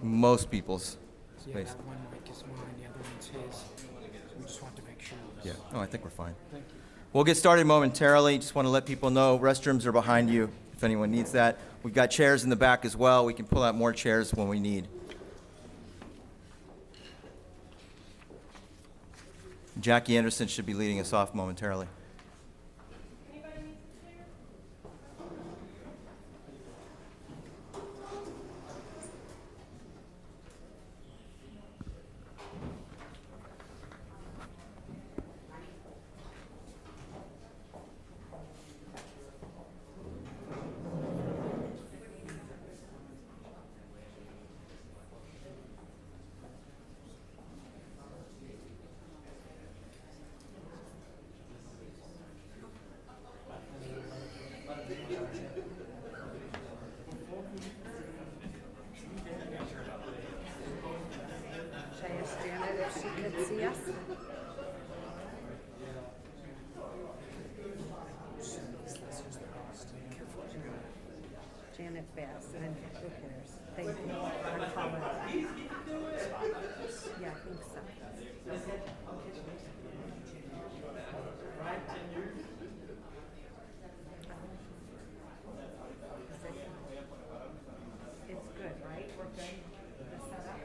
most people's Yeah, space. that one mic is mine, the other one's his. So we just want to make sure. Yeah. Oh, I think we're fine. Thank you. We'll get started momentarily. Just want to let people know restrooms are behind you if anyone needs that. We've got chairs in the back as well. We can pull out more chairs when we need. Jackie Anderson should be leading us off momentarily. Should I ask Janet if she could see us? Janet Bass, and who cares? Thank you. I'm calling. Yeah, I think so. It's good, right? We're good. The setup.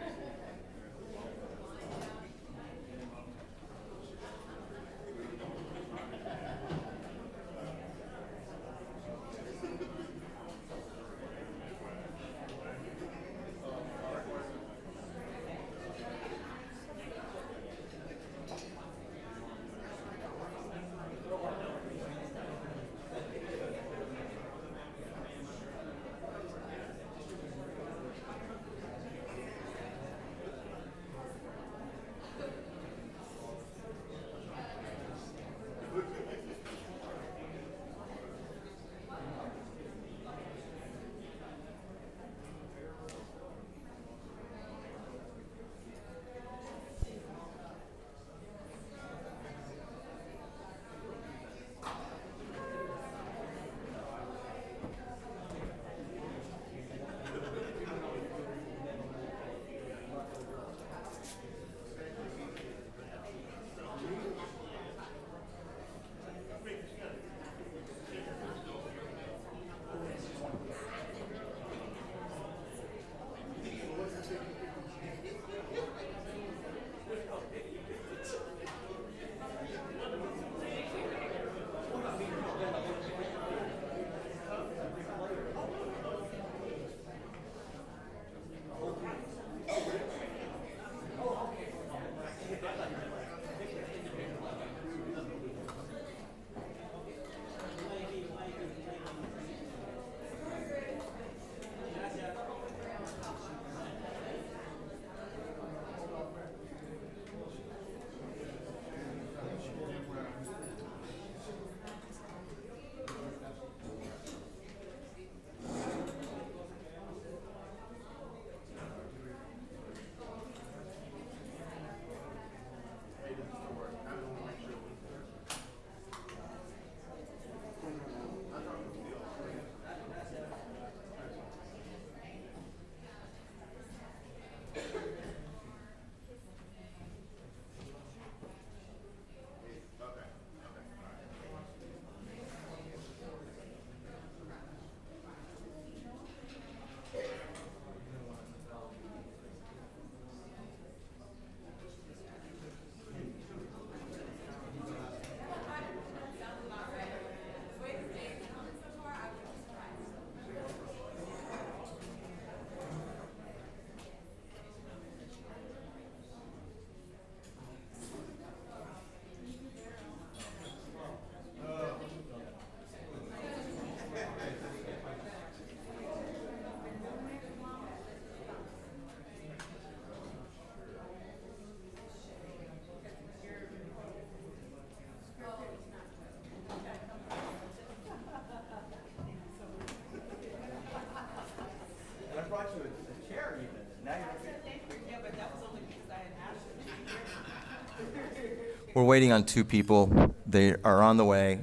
We're waiting on two people. They are on the way.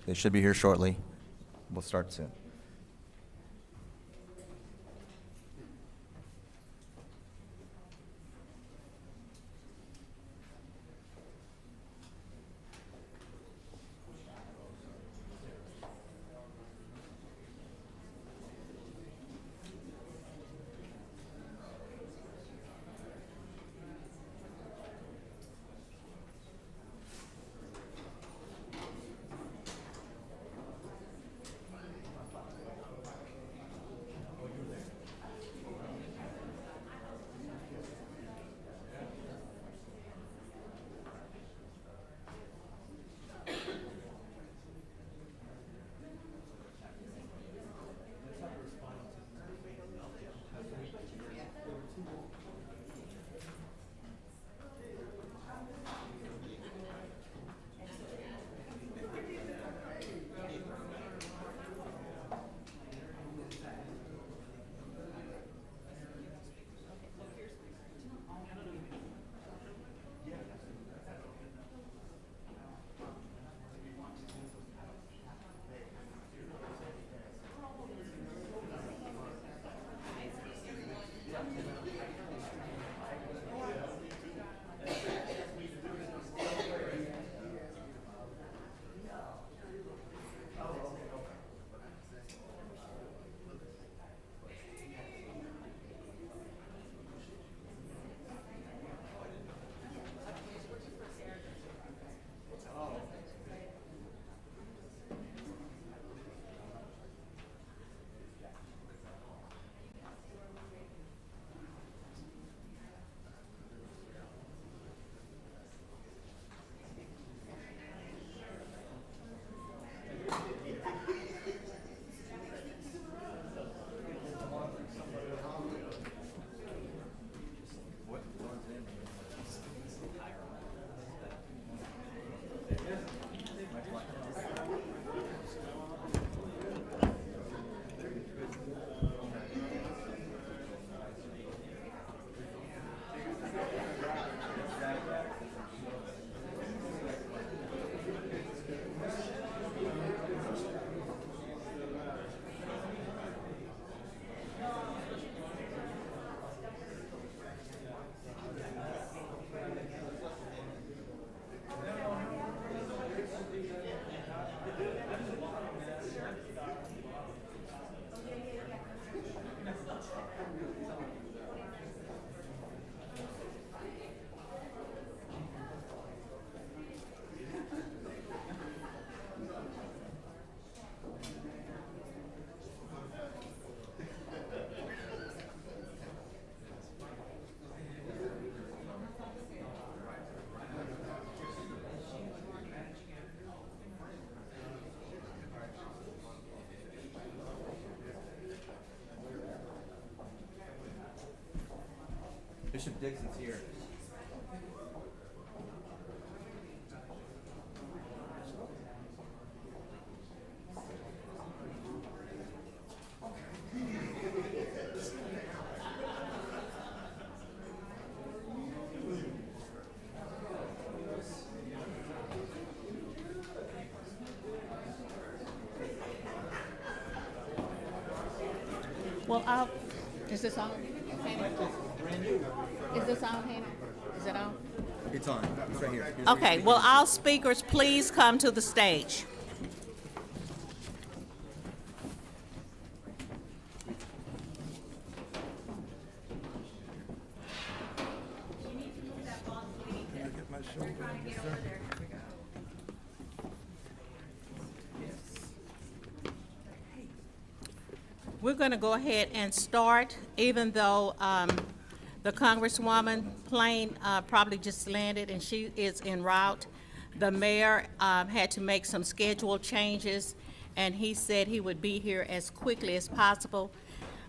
They should be here shortly. We'll start soon. Bishop Dixon's here. Well, is this on? Is this on, Hannah? Is it on? It's on. It's right here. Here's Okay, well, all speakers, please come to the stage. We're going to go ahead and start, even though the Congresswoman plane probably just landed and she is en route. The mayor had to make some schedule changes, and he said he would be here as quickly as possible,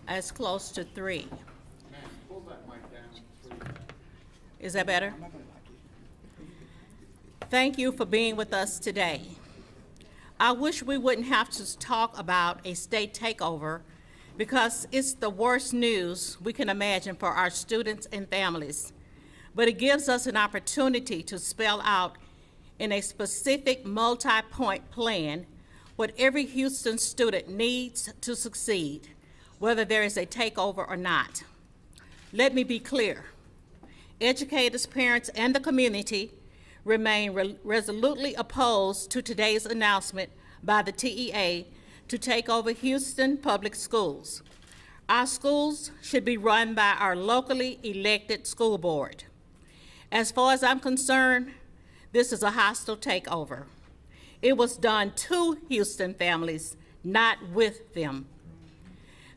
as close to 3. Pull that mic down, please. Is that better? Thank you for being with us today. I wish we wouldn't have to talk about a state takeover, because it's the worst news we can imagine for our students and families. But it gives us an opportunity to spell out in a specific multi-point plan what every Houston student needs to succeed, whether there is a takeover or not. Let me be clear. Educators, parents, and the community remain resolutely opposed to today's announcement by the TEA to take over Houston public schools. Our schools should be run by our locally elected school board. As far as I'm concerned, this is a hostile takeover. It was done to Houston families, not with them.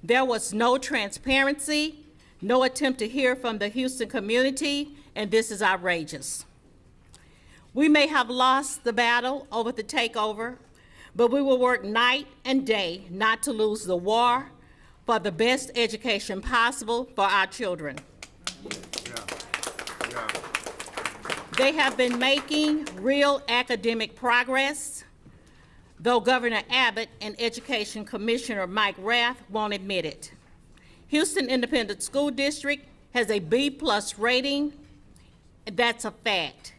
There was no transparency, no attempt to hear from the Houston community, and this is outrageous. We may have lost the battle over the takeover, but we will work night and day not to lose the war for the best education possible for our children. They have been making real academic progress, though Governor Abbott and Education Commissioner Mike Rath won't admit it. Houston Independent School District has a B+ rating. That's a fact,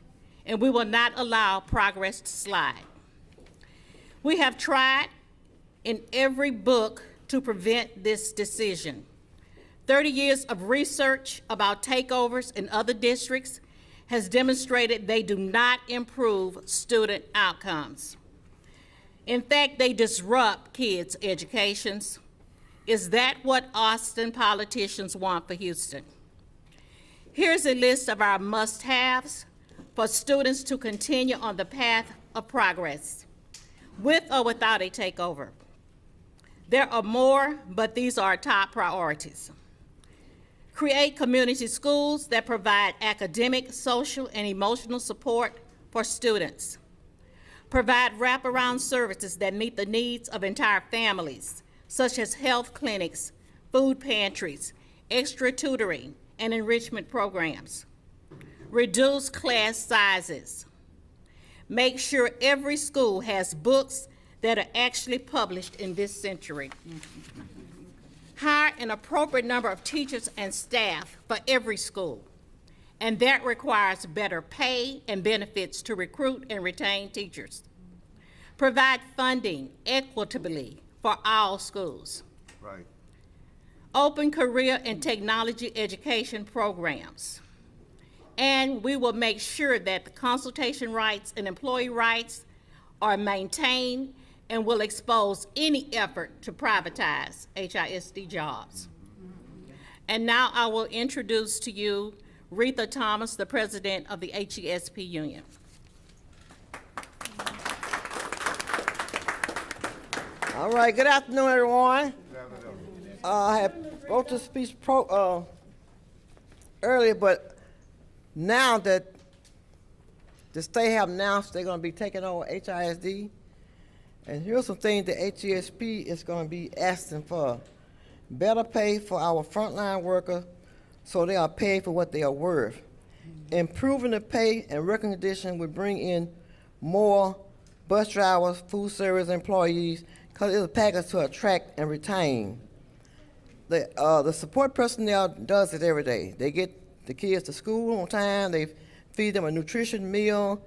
and we will not allow progress to slide. We have tried in every book to prevent this decision. 30 years of research about takeovers in other districts has demonstrated they do not improve student outcomes. In fact, they disrupt kids' educations. Is that what Austin politicians want for Houston? Here's a list of our must-haves for students to continue on the path of progress, with or without a takeover. There are more, but these are our top priorities. Create community schools that provide academic, social, and emotional support for students. Provide wraparound services that meet the needs of entire families, such as health clinics, food pantries, extra tutoring, and enrichment programs. Reduce class sizes. Make sure every school has books that are actually published in this century. Hire an appropriate number of teachers and staff for every school, and that requires better pay and benefits to recruit and retain teachers. Provide funding equitably for all schools. Right. Open career and technology education programs. And we will make sure that the consultation rights and employee rights are maintained, and will expose any effort to privatize HISD jobs. And now I will introduce to you Retha Thomas, the president of the HESP Union. All right, good afternoon, everyone. I had wrote this speech earlier, but now that the state have announced they're going to be taking over HISD, and here's some things the HESP is going to be asking for. Better pay for our frontline workers so they are paid for what they are worth. Improving the pay and working condition would bring in more bus drivers, food service employees, because it's a package to attract and retain. The support personnel does it every day. They get the kids to school on time. They feed them a nutrition meal.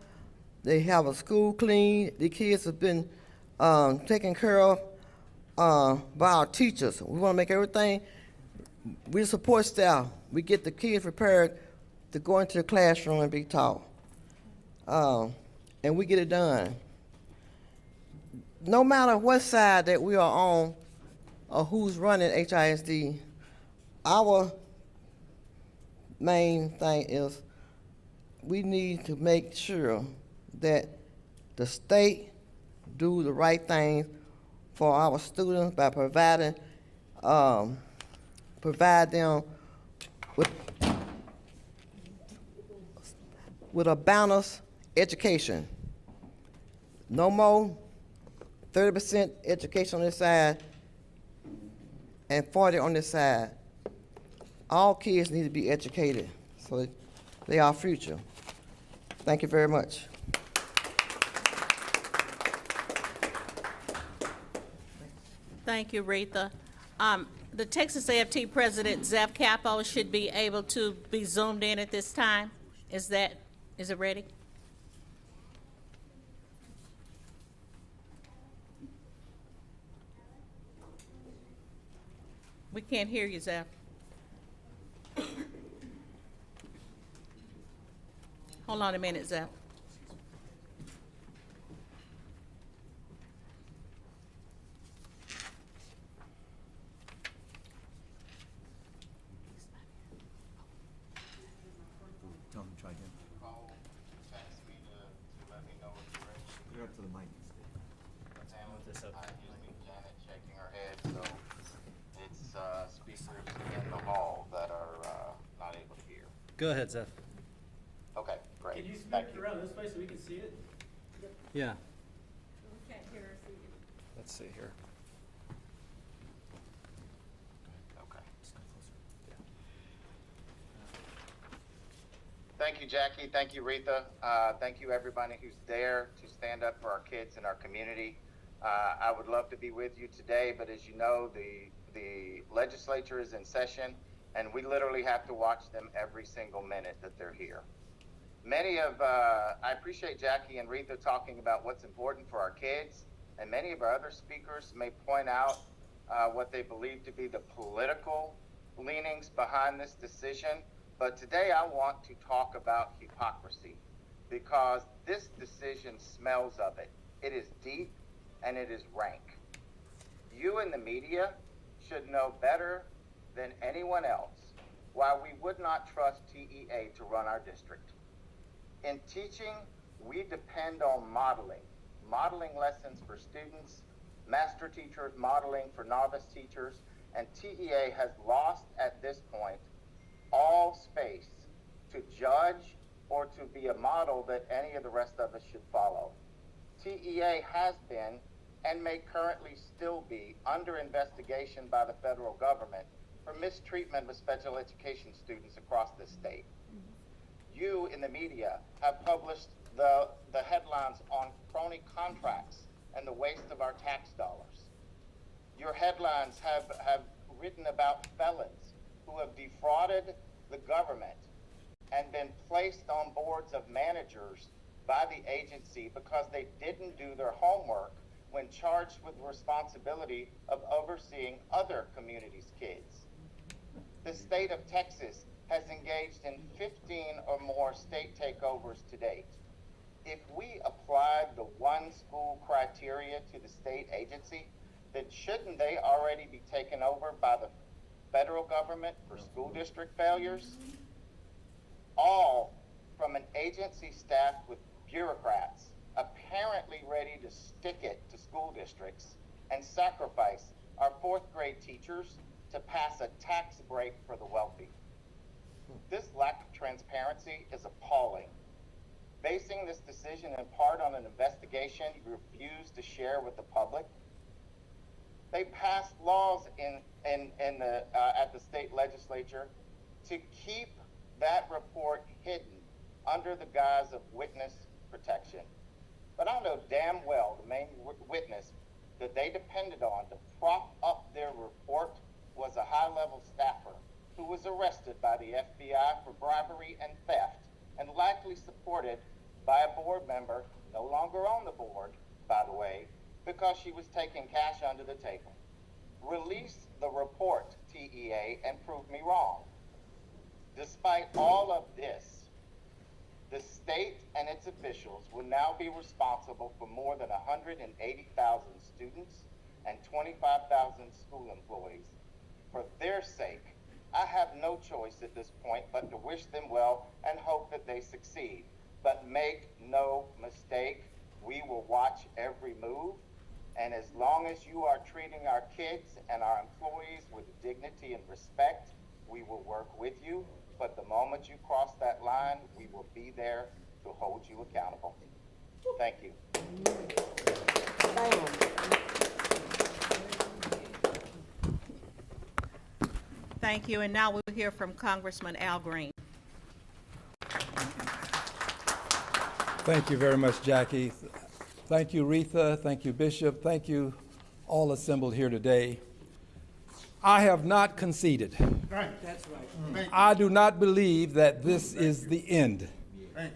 They have a school clean. The kids have been taken care of by our teachers. We want to make everything. We support staff. We get the kids prepared to go into the classroom and be taught. And we get it done. No matter what side that we are on or who's running HISD, our main thing is we need to make sure that the state do the right things for our students by provide them with a balanced education. No more 30% education on this side and 40 on this side. All kids need to be educated, so they are our future. Thank you very much. Thank you, Retha. The Texas AFT President, Zeph Capo, should be able to be zoomed in at this time. Is it ready? We can't hear you, Zeph. Hold on a minute, Zeph. Tell them to try again. Call, text me to let me know if you're ready. Put it up to the mic. I hear me, Janet shaking her head, so it's speakers in the hall that are not able to hear. Go ahead, Zeph. Okay, great. Can you speak Thank it you. around this way so we can see it? Yeah. We can't hear or see you. Let's see here. Okay. Thank you, Jackie. Thank you, Retha. Thank you, everybody who's there to stand up for our kids in our community. I would love to be with you today, but as you know, the legislature is in session, and we literally have to watch them every single minute that they're here. I appreciate Jackie and Retha talking about what's important for our kids, and many of our other speakers may point out what they believe to be the political leanings behind this decision. But today I want to talk about hypocrisy, because this decision smells of it. It is deep and it is rank. You in the media should know better than anyone else why we would not trust TEA to run our district. In teaching, we depend on modeling lessons for students, master teachers modeling for novice teachers, and TEA has lost at this point all space to judge or to be a model that any of the rest of us should follow. TEA has been and may currently still be under investigation by the federal government for mistreatment of special education students across this state. You in the media have published the headlines on crony contracts and the waste of our tax dollars. Your headlines have written about felons who have defrauded the government and been placed on boards of managers by the agency because they didn't do their homework when charged with the responsibility of overseeing other communities' kids. The state of Texas has engaged in 15 or more state takeovers to date. If we applied the one school criteria to the state agency, then shouldn't they already be taken over by the federal government for school district failures? All from an agency staffed with bureaucrats apparently ready to stick it to school districts and sacrifice our fourth grade teachers to pass a tax break for the wealthy. This lack of transparency is appalling. Basing this decision in part on an investigation you refuse to share with the public, they passed laws at the state legislature to keep that report hidden under the guise of witness protection. But I know damn well the main witness that they depended on to prop up their report was a high-level staffer who was arrested by the FBI for bribery and theft, and likely supported by a board member, no longer on the board, by the way, because she was taking cash under the table. Release the report, TEA, and prove me wrong. Despite all of this, the state and its officials will now be responsible for more than 180,000 students and 25,000 school employees. For their sake, I have no choice at this point but to wish them well and hope that they succeed. But make no mistake, we will watch every move. And as long as you are treating our kids and our employees with dignity and respect, we will work with you. But the moment you cross that line, we will be there to hold you accountable. Thank you. Thank you, and now we'll hear from Congressman Al Green. Thank you very much, Jackie. Thank you, Retha. Thank you, Bishop. Thank you, all assembled here today. I have not conceded. Right. That's right. I do not believe that this is the end.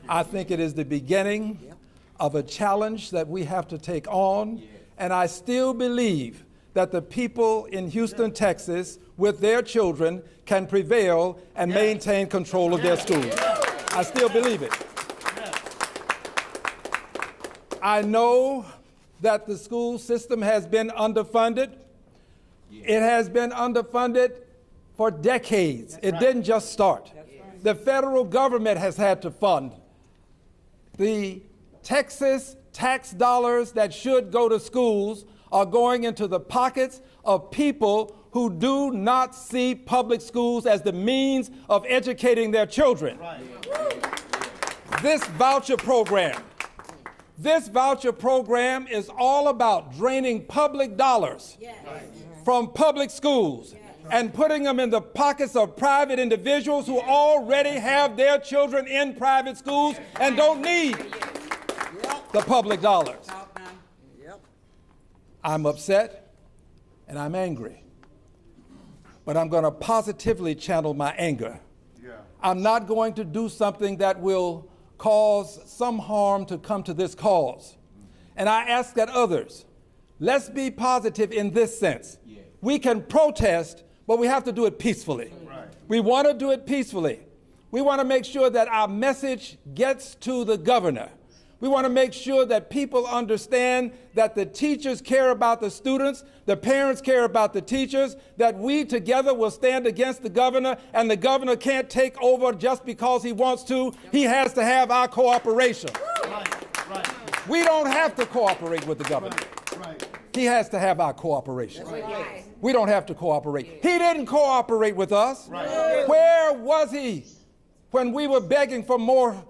I think it is the beginning of a challenge that we have to take on, and I still believe that the people in Houston, Texas, with their children, can prevail and maintain control of their schools. I still believe it. I know that the school system has been underfunded. It has been underfunded for decades. It didn't just start. The federal government has had to fund. The Texas tax dollars that should go to schools are going into the pockets of people who do not see public schools as the means of educating their children. This voucher program is all about draining public dollars from public schools and putting them in the pockets of private individuals who already have their children in private schools and don't need the public dollars. I'm upset and I'm angry, but I'm going to positively channel my anger. I'm not going to do something that will cause some harm to come to this cause. And I ask that others, let's be positive in this sense. We can protest, but we have to do it peacefully. We want to do it peacefully. We want to make sure that our message gets to the governor. We want to make sure that people understand that the teachers care about the students, the parents care about the teachers, that we together will stand against the governor, and the governor can't take over just because he wants to. He has to have our cooperation. We don't have to cooperate with the governor. He has to have our cooperation. We don't have to cooperate. He didn't cooperate with us. Where was he when we were begging for more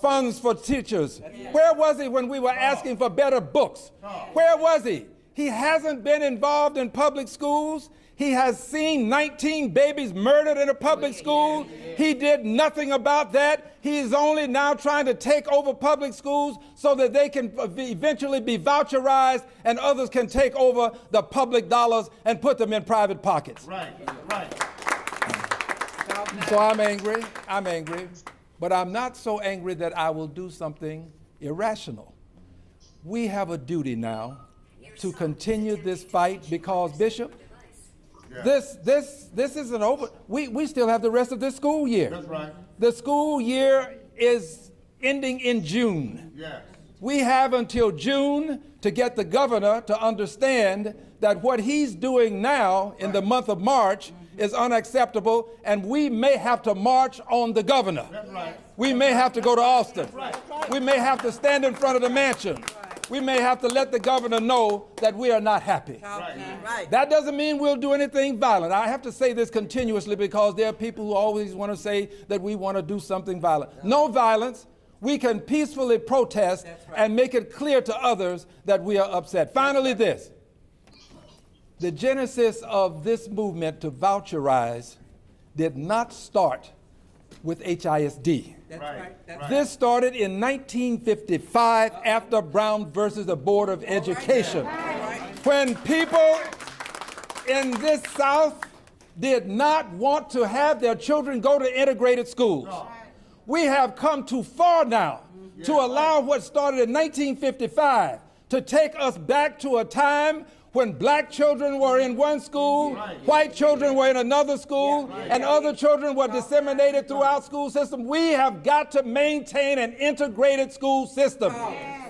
funds for teachers? Where was he when we were asking for better books? Where was he? He hasn't been involved in public schools. He has seen 19 babies murdered in a public school. He did nothing about that. He's only now trying to take over public schools so that they can eventually be voucherized and others can take over the public dollars and put them in private pockets. So I'm angry. But I'm not so angry that I will do something irrational. We have a duty now to continue this fight because, Bishop, this isn't over. We still have the rest of this school year. That's right. The school year is ending in June. We have until June to get the governor to understand that what he's doing now in the month of March is unacceptable, and we may have to march on the governor. We may have to go to Austin. We may have to stand in front of the mansion. We may have to let the governor know that we are not happy. That doesn't mean we'll do anything violent. I have to say this continuously because there are people who always want to say that we want to do something violent. No violence. We can peacefully protest and make it clear to others that we are upset. Finally, this. The genesis of this movement to voucherize did not start with HISD. That's right. This started in 1955 after Brown versus the Board of Education, when people in this South did not want to have their children go to integrated schools. We have come too far now to allow what started in 1955 to take us back to a time when black children were in one school, white children were in another school, and other children were disseminated throughout school system. We have got to maintain an integrated school system.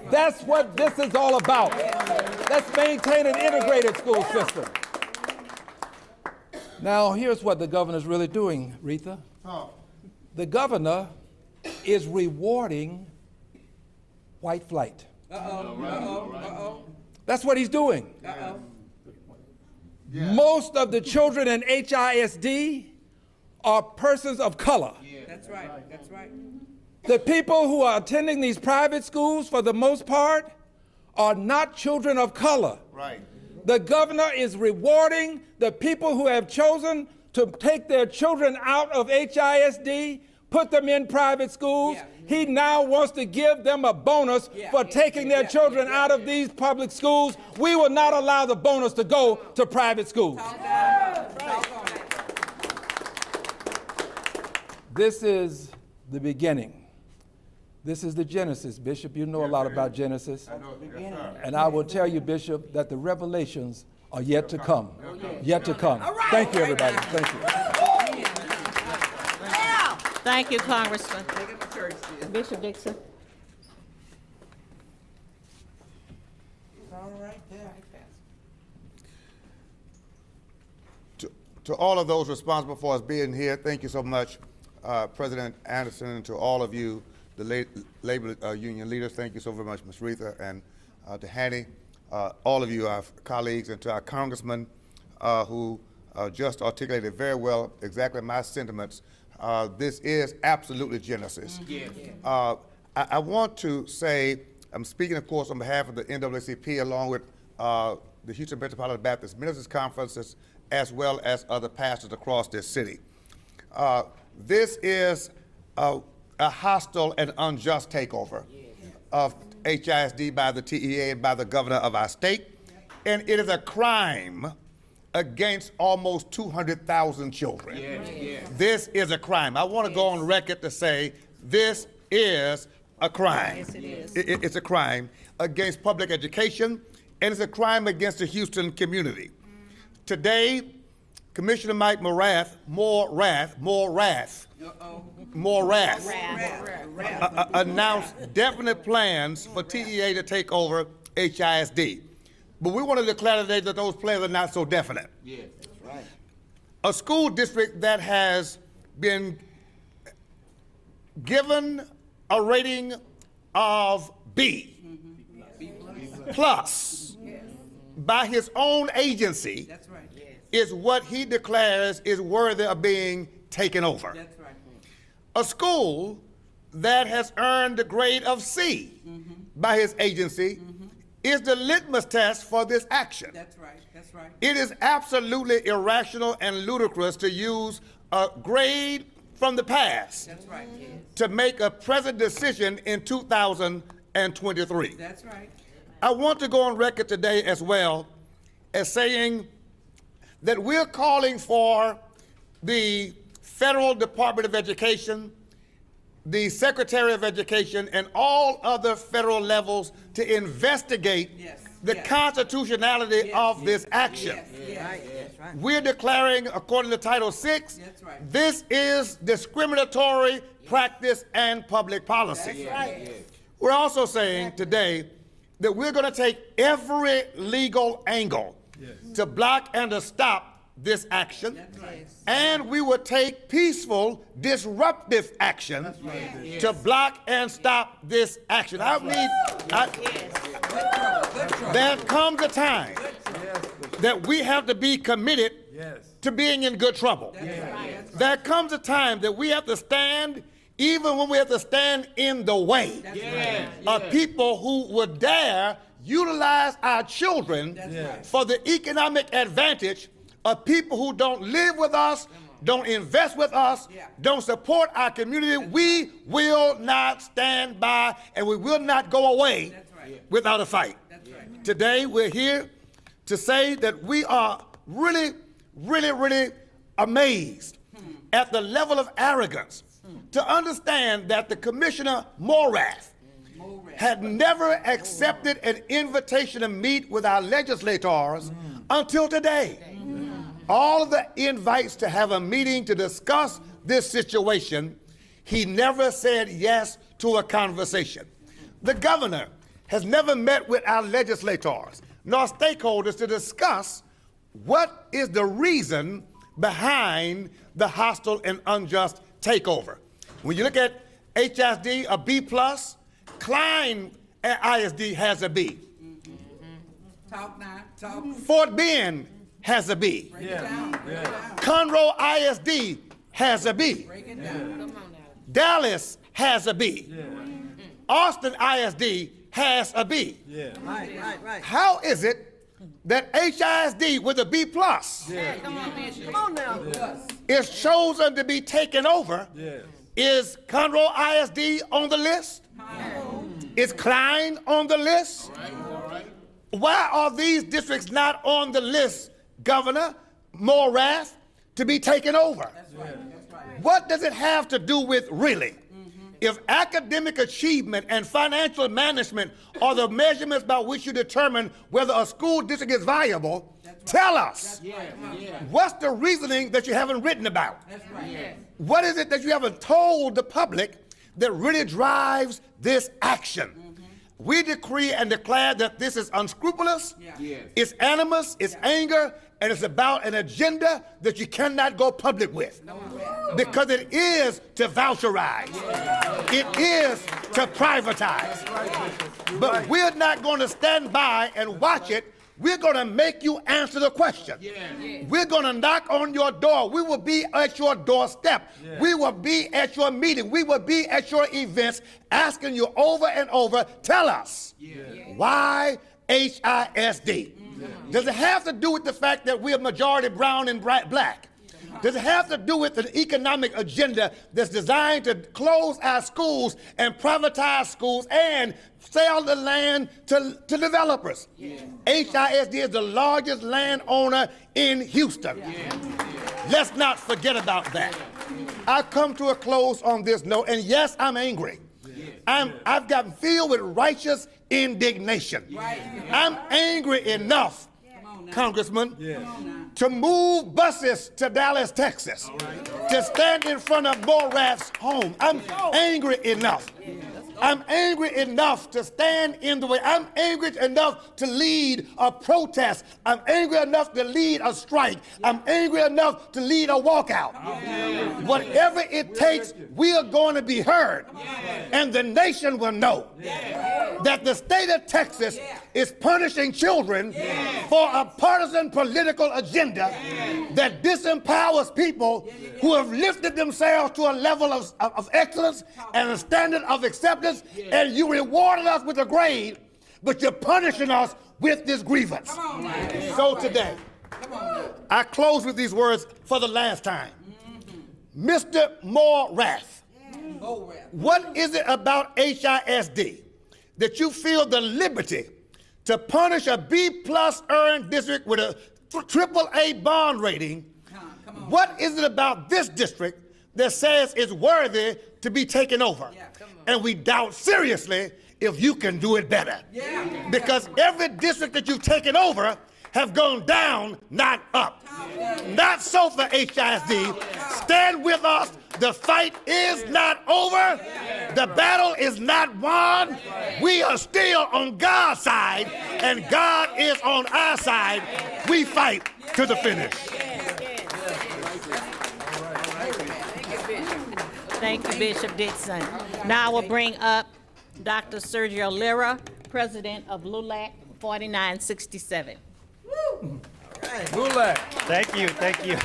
That's what this is all about. Let's maintain an integrated school system. Now, here's what the governor's really doing, Retha. The governor is rewarding white flight. That's what he's doing. Most of the children in HISD are persons of color. That's right. That's right. The people who are attending these private schools, for the most part, are not children of color. Right. The governor is rewarding the people who have chosen to take their children out of HISD, put them in private schools. He now wants to give them a bonus for taking their children out of these public schools. We will not allow the bonus to go to private schools. This is the beginning. This is the Genesis, Bishop. You know a lot about Genesis. I know. Yes, sir. And I will tell you, Bishop, that the revelations are yet to come. Yet to come. Thank you, everybody. Thank you. Thank you, Congressman. Bishop Dixon. All right there. To all of those responsible for us being here, thank you so much, President Anderson, and to all of you, the labor union leaders. Thank you so very much, Ms. Retha, and to Hanny, all of you, our colleagues, and to our congressman who just articulated very well exactly my sentiments. This is absolutely Genesis. I want to say, I'm speaking, of course, on behalf of the NAACP, along with the Houston Metropolitan Baptist Ministers Conferences, as well as other pastors across this city. This is a hostile and unjust takeover of HISD by the TEA and by the governor of our state, and it is a crime against almost 200,000 children. This is a crime. I want to go on record to say this is a crime. Yes, it is. It's a crime against public education, and it's a crime against the Houston community. Today, Commissioner Mike Morath, announced definite plans for TEA to take over HISD. But we want to declare today that those plans are not so definite. Yes, that's right. A school district that has been given a rating of B plus by his own agency. That's right. Is what he declares is worthy of being taken over. That's right. A school that has earned the grade of C by his agency is the litmus test for this action. That's right. That's right. It is absolutely irrational and ludicrous to use a grade from the past That's right. to make a present decision in 2023. That's right. I want to go on record today as well as saying that we're calling for the Federal Department of Education, the Secretary of Education, and all other federal levels to investigate the constitutionality of this action. We're declaring, according to Title VI, this is discriminatory practice and public policy. We're also saying today that we're going to take every legal angle to block and to stop this action, and we will take peaceful, disruptive action to block and stop this action. There comes a time that we have to be committed to being in good trouble. There comes a time that we have to stand, even when we have to stand in the way of people who would dare utilize our children for the economic advantage of people who don't live with us, don't invest with us, don't support our community, we will not stand by and we will not go away without a fight. Today, we're here to say that we are really, really, really amazed at the level of arrogance to understand that the Commissioner Morath had never accepted an invitation to meet with our legislators until today. All of the invites to have a meeting to discuss this situation, he never said yes to a conversation. The governor has never met with our legislators nor stakeholders to discuss what is the reason behind the hostile and unjust takeover. When you look at HSD, a B+, Klein at ISD has a B. Talk now, talk. Fort Bend has a B. Break it down, break it down. Conroe ISD has a B. Break it down. Dallas has a B. Austin ISD has a B. Right. How is it that HISD with a B+ Come on now. is chosen to be taken over? Is Conroe ISD on the list? Is Klein on the list? Why are these districts not on the list, Governor Morath, to be taken over? What does it have to do with really? If academic achievement and financial management are the measurements by which you determine whether a school district is viable, tell us. What's the reasoning that you haven't written about? What is it that you haven't told the public that really drives this action? We decree and declare that this is unscrupulous, it's animus, it's anger, and it's about an agenda that you cannot go public with. Because it is to voucherize. It is to privatize. But we're not going to stand by and watch it. We're going to make you answer the question. We're going to knock on your door. We will be at your doorstep. We will be at your meeting. We will be at your events asking you over and over, tell us, why HISD? Does it have to do with the fact that we're majority brown and black? Does it have to do with an economic agenda that's designed to close our schools and privatize schools and sell the land to developers? HISD is the largest landowner in Houston. Let's not forget about that. I come to a close on this note, and yes, I'm angry. I've gotten filled with righteous indignation. I'm angry enough, Congressman, to move buses to Dallas, Texas, to stand in front of Morath's home. I'm angry enough. I'm angry enough to stand in the way. I'm angry enough to lead a protest. I'm angry enough to lead a strike. I'm angry enough to lead a walkout. Whatever it takes, we are going to be heard. And the nation will know that the state of Texas is punishing children for a partisan political agenda that disempowers people who have lifted themselves to a level of excellence and a standard of acceptance, and you rewarded us with a grade, but you're punishing us with this grievance. So today, I close with these words for the last time. Mr. Morath, what is it about HISD that you feel the liberty to punish a B+ earned district with a AAA bond rating? What is it about this district that says it's worthy to be taken over? And we doubt seriously if you can do it better. Because every district that you've taken over have gone down, not up. Not so for HISD. Stand with us. The fight is not over. The battle is not won. We are still on God's side, and God is on our side. We fight to the finish. Thank you, Bishop Dixon. Now I will bring up Dr. Sergio Lira, President of LULAC 4967. LULAC. Thank you.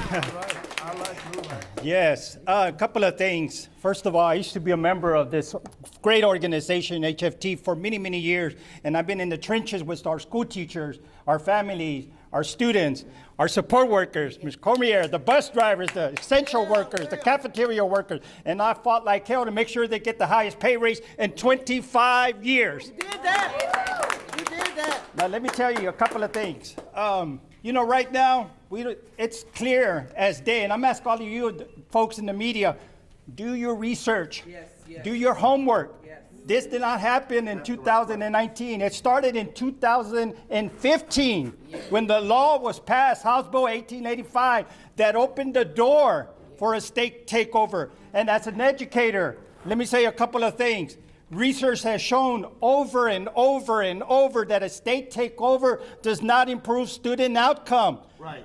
Yes, a couple of things. First of all, I used to be a member of this great organization, HFT, for many, many years, and I've been in the trenches with our school teachers, our families, our students, our support workers, Ms. Cormier, the bus drivers, the essential workers, the cafeteria workers, and I fought like hell to make sure they get the highest pay raise in 25 years. You did that. You did that. Now, let me tell you a couple of things. You know, right now, it's clear as day, and I'm asking all of you folks in the media, do your research. Yes, yes. Do your homework. Yes. This did not happen in 2019. It started in 2015 when the law was passed, House Bill 1885, that opened the door for a state takeover. And as an educator, let me say a couple of things. Research has shown over and over and over that a state takeover does not improve student outcome. Right.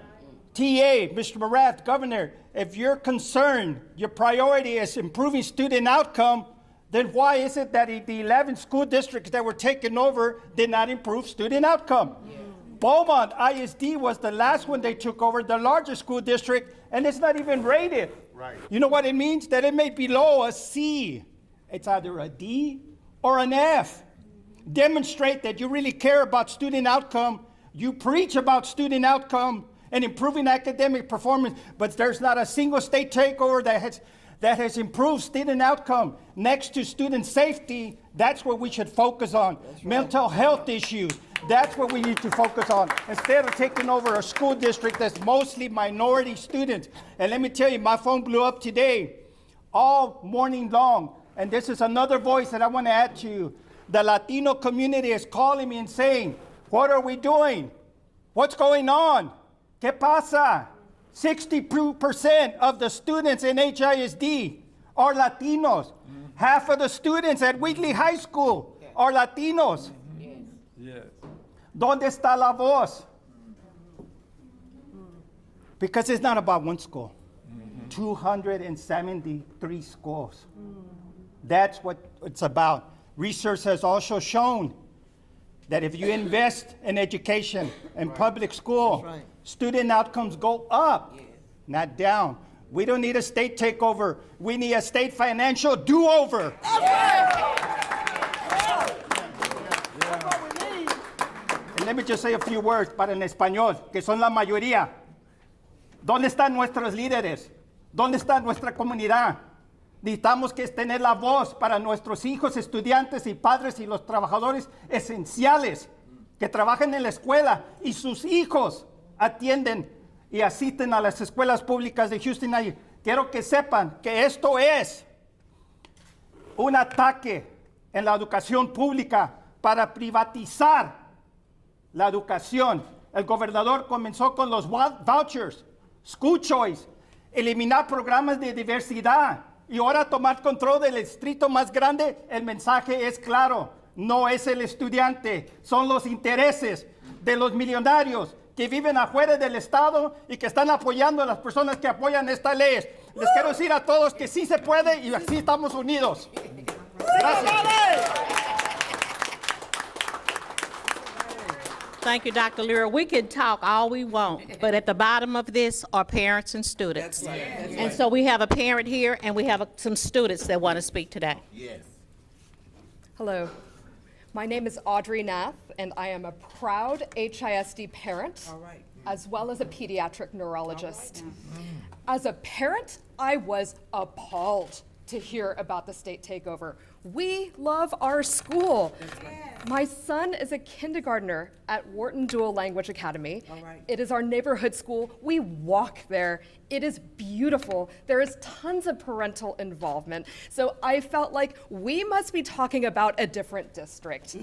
TA, Mr. Morath, Governor, if you're concerned, your priority is improving student outcome, then why is it that the 11 school districts that were taken over did not improve student outcome? Yeah. Beaumont ISD was the last one they took over, the largest school district, and it's not even rated. Right. You know what it means? That it may be below a C. It's either a D or an F. Demonstrate that you really care about student outcome. You preach about student outcome and improving academic performance, but there's not a single state takeover that has improved student outcome. Next to student safety, that's what we should focus on. Mental health issues, that's what we need to focus on. Instead of taking over a school district that's mostly minority students. And let me tell you, my phone blew up today, all morning long. And this is another voice that I want to add to you. The Latino community is calling me and saying, what are we doing? What's going on? ¿Qué pasa? 60% of the students in HISD are Latinos. Half of the students at Wheatley High School are Latinos. Yes. ¿Dónde está la voz? Because it's not about one school. 273 schools. That's what it's about. Research has also shown that if you invest in education and public school, student outcomes go up, not down. We don't need a state takeover. We need a state financial do-over. And let me just say a few words para en español, que son la mayoría. ¿Dónde están nuestros líderes? ¿Dónde está nuestra comunidad? Necesitamos que tener la voz para nuestros hijos, estudiantes y padres y los trabajadores esenciales que trabajan en la escuela y sus hijos atienden y asisten a las escuelas públicas de Houston. Quiero que sepan que esto es un ataque en la educación pública para privatizar la educación. El gobernador comenzó con los vouchers, school choice, eliminar programas de diversidad y ahora tomar control del distrito más grande. El mensaje es claro, no es el estudiante, son los intereses de los millonarios que viven afuera del Estado y que están apoyando a las personas que apoyan esta ley. Les quiero decir a todos que sí se puede y así estamos unidos. Gracias. Thank you, Dr. Lear. We can talk all we want, but at the bottom of this are parents and students. That's right. That's And so we have a parent here, and we have some students that want to speak today. Yes. Hello. My name is Audrey Nath, and I am a proud HISD parent, All right. as well as a pediatric neurologist. As a parent, I was appalled to hear about the state takeover. We love our school. My son is a kindergartner at Wharton Dual Language Academy. All right. It is our neighborhood school. We walk there. It is beautiful. There is tons of parental involvement. So I felt like we must be talking about a different district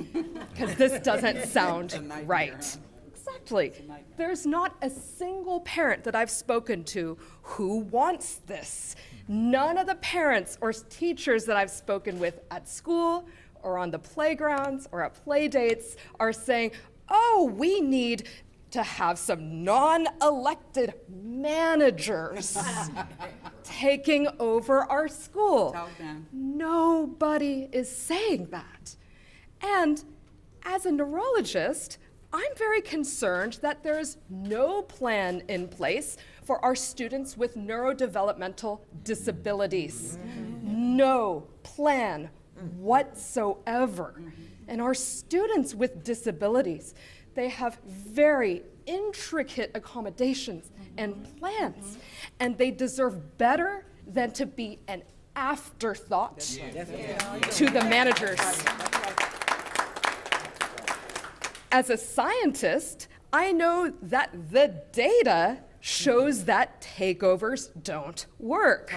because this doesn't sound nightmare, right. Exactly. There's not a single parent that I've spoken to who wants this. None of the parents or teachers that I've spoken with at school or on the playgrounds or at play dates are saying, oh, we need to have some non-elected managers taking over our school. Talk down. Nobody is saying that. And as a neurologist, I'm very concerned that there is no plan in place for our students with neurodevelopmental disabilities. No plan whatsoever. And our students with disabilities, they have very intricate accommodations and plans, and they deserve better than to be an afterthought to the managers. As a scientist, I know that the data shows that takeovers don't work.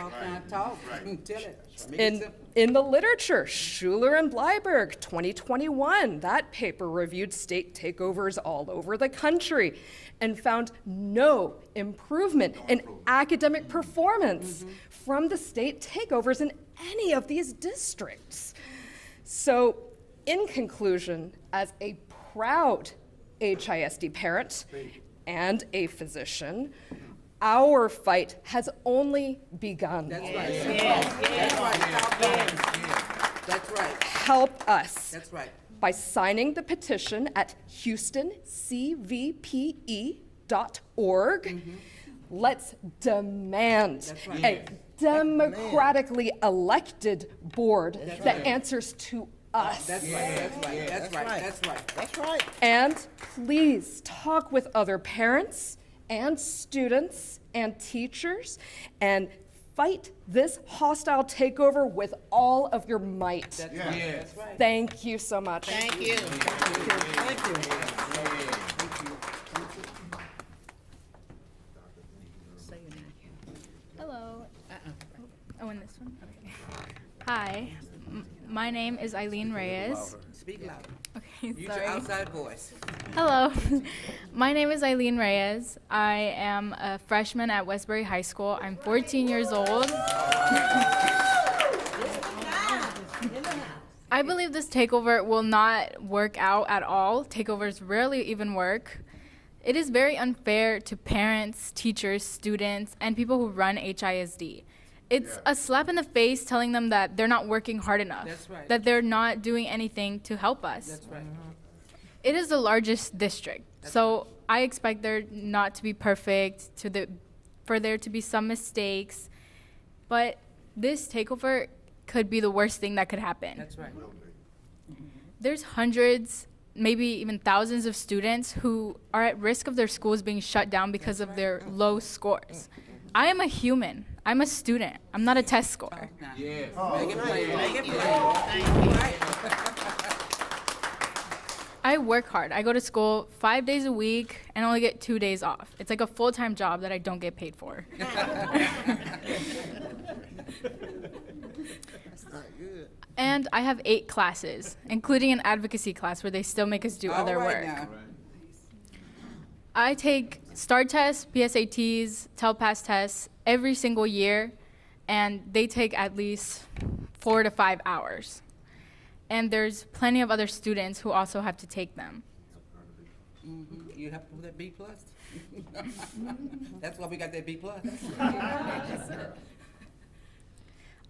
Tell it. In the literature, Schuler and Bleiberg, 2021, that paper reviewed state takeovers all over the country and found no improvement in academic performance from the state takeovers in any of these districts. So, in conclusion, as a proud HISD parent and a physician, our fight has only begun. That's right. That's right. That's right. Help us. That's right. By signing the petition at HoustonCVPE.org. Let's demand a democratically elected board that answers to us. That's right. That's right. That's right. That's right. That's right. And please talk with other parents and students and teachers and fight this hostile takeover with all of your might. That's right. That's right. Thank you so much. Thank you. Thank you. Hello. Oh, in this one? Okay. Hi. My name is Eileen Reyes. Speak louder. Okay, Use sorry. your outside voice. Hello. My name is Eileen Reyes. I am a freshman at Westbury High School. I'm 14 years old. I believe this takeover will not work out at all. Takeovers rarely even work. It is very unfair to parents, teachers, students, and people who run HISD. It's a slap in the face telling them that they're not working hard enough, That's right. that they're not doing anything to help us. That's right. It is the largest district, so I expect there not to be perfect, for there to be some mistakes, but this takeover could be the worst thing that could happen. That's right. There's hundreds, maybe even thousands of students who are at risk of their schools being shut down because of their low scores. I am a human. I'm a student. I'm not a test score. Yeah. Make it plain. Make it plain. I work hard. I go to school 5 days a week and only get 2 days off. It's like a full-time job that I don't get paid for. And I have 8 classes, including an advocacy class where they still make us do other work. Now. I take STAR tests, PSATs, TELPAS tests every single year, and they take at least 4 to 5 hours. And there's plenty of other students who also have to take them. You have to put that B plus. That's why we got that B plus.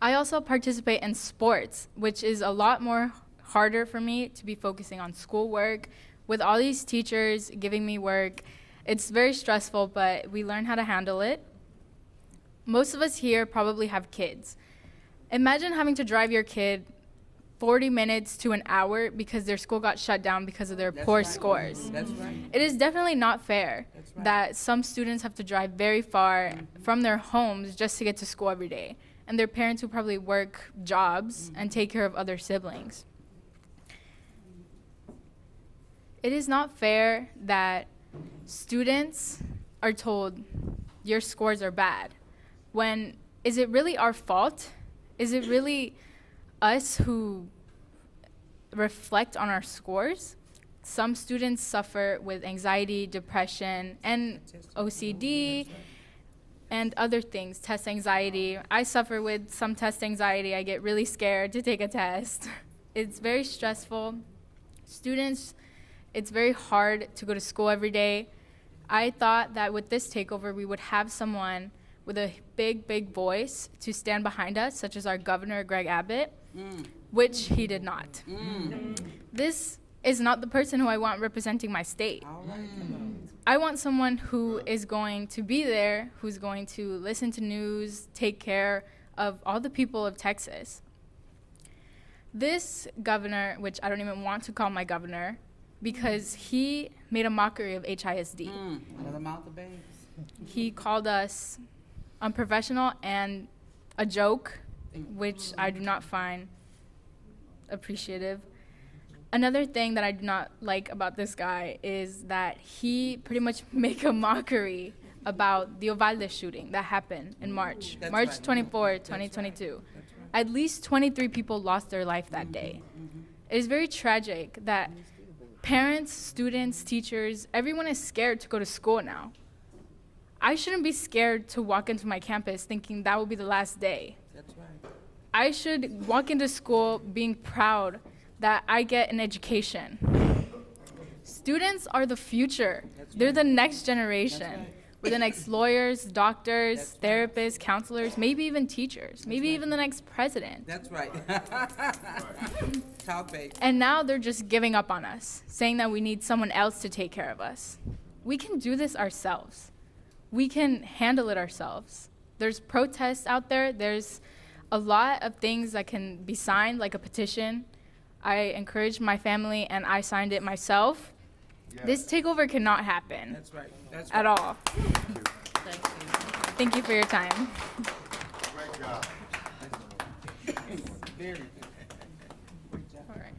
I also participate in sports, which is a lot more harder for me to be focusing on schoolwork. With all these teachers giving me work, it's very stressful, but we learn how to handle it. Most of us here probably have kids. Imagine having to drive your kid 40 minutes to an hour because their school got shut down because of their poor scores. That's right. It is definitely not fair that some students have to drive very far from their homes just to get to school every day, and their parents who probably work jobs and take care of other siblings. It is not fair that students are told your scores are bad. When is it really our fault? Is it really us who reflect on our scores? Some students suffer with anxiety, depression, and OCD, and other things, test anxiety. I suffer with some test anxiety. I get really scared to take a test. It's very stressful. Students, it's very hard to go to school every day. I thought that with this takeover, we would have someone with a big, big voice to stand behind us, such as our governor, Greg Abbott, which he did not. This is not the person who I want representing my state. All right. I want someone who is going to be there, who's going to listen to news, take care of all the people of Texas. This governor, which I don't even want to call my governor, because he made a mockery of HISD. Another mouth of babes. He called us unprofessional and a joke, which I do not find appreciative. Another thing that I do not like about this guy is that he pretty much make a mockery about the Uvalde shooting that happened in March, March 24, 2022. At least 23 people lost their life that day. It is very tragic that parents, students, teachers, everyone is scared to go to school now. I shouldn't be scared to walk into my campus thinking that will be the last day. That's right. I should walk into school being proud that I get an education. Students are the future. They're the next generation. We're the next lawyers, doctors, therapists, counselors, maybe even teachers, maybe even the next president. That's right. Talk, babe. And now they're just giving up on us, saying that we need someone else to take care of us. We can do this ourselves. We can handle it ourselves. There's protests out there. There's a lot of things that can be signed, like a petition. I encouraged my family and I signed it myself. Yes. This takeover cannot happen. That's right. That's at right. all. Thank you. Thank you for your time. Great job. Very good. All right.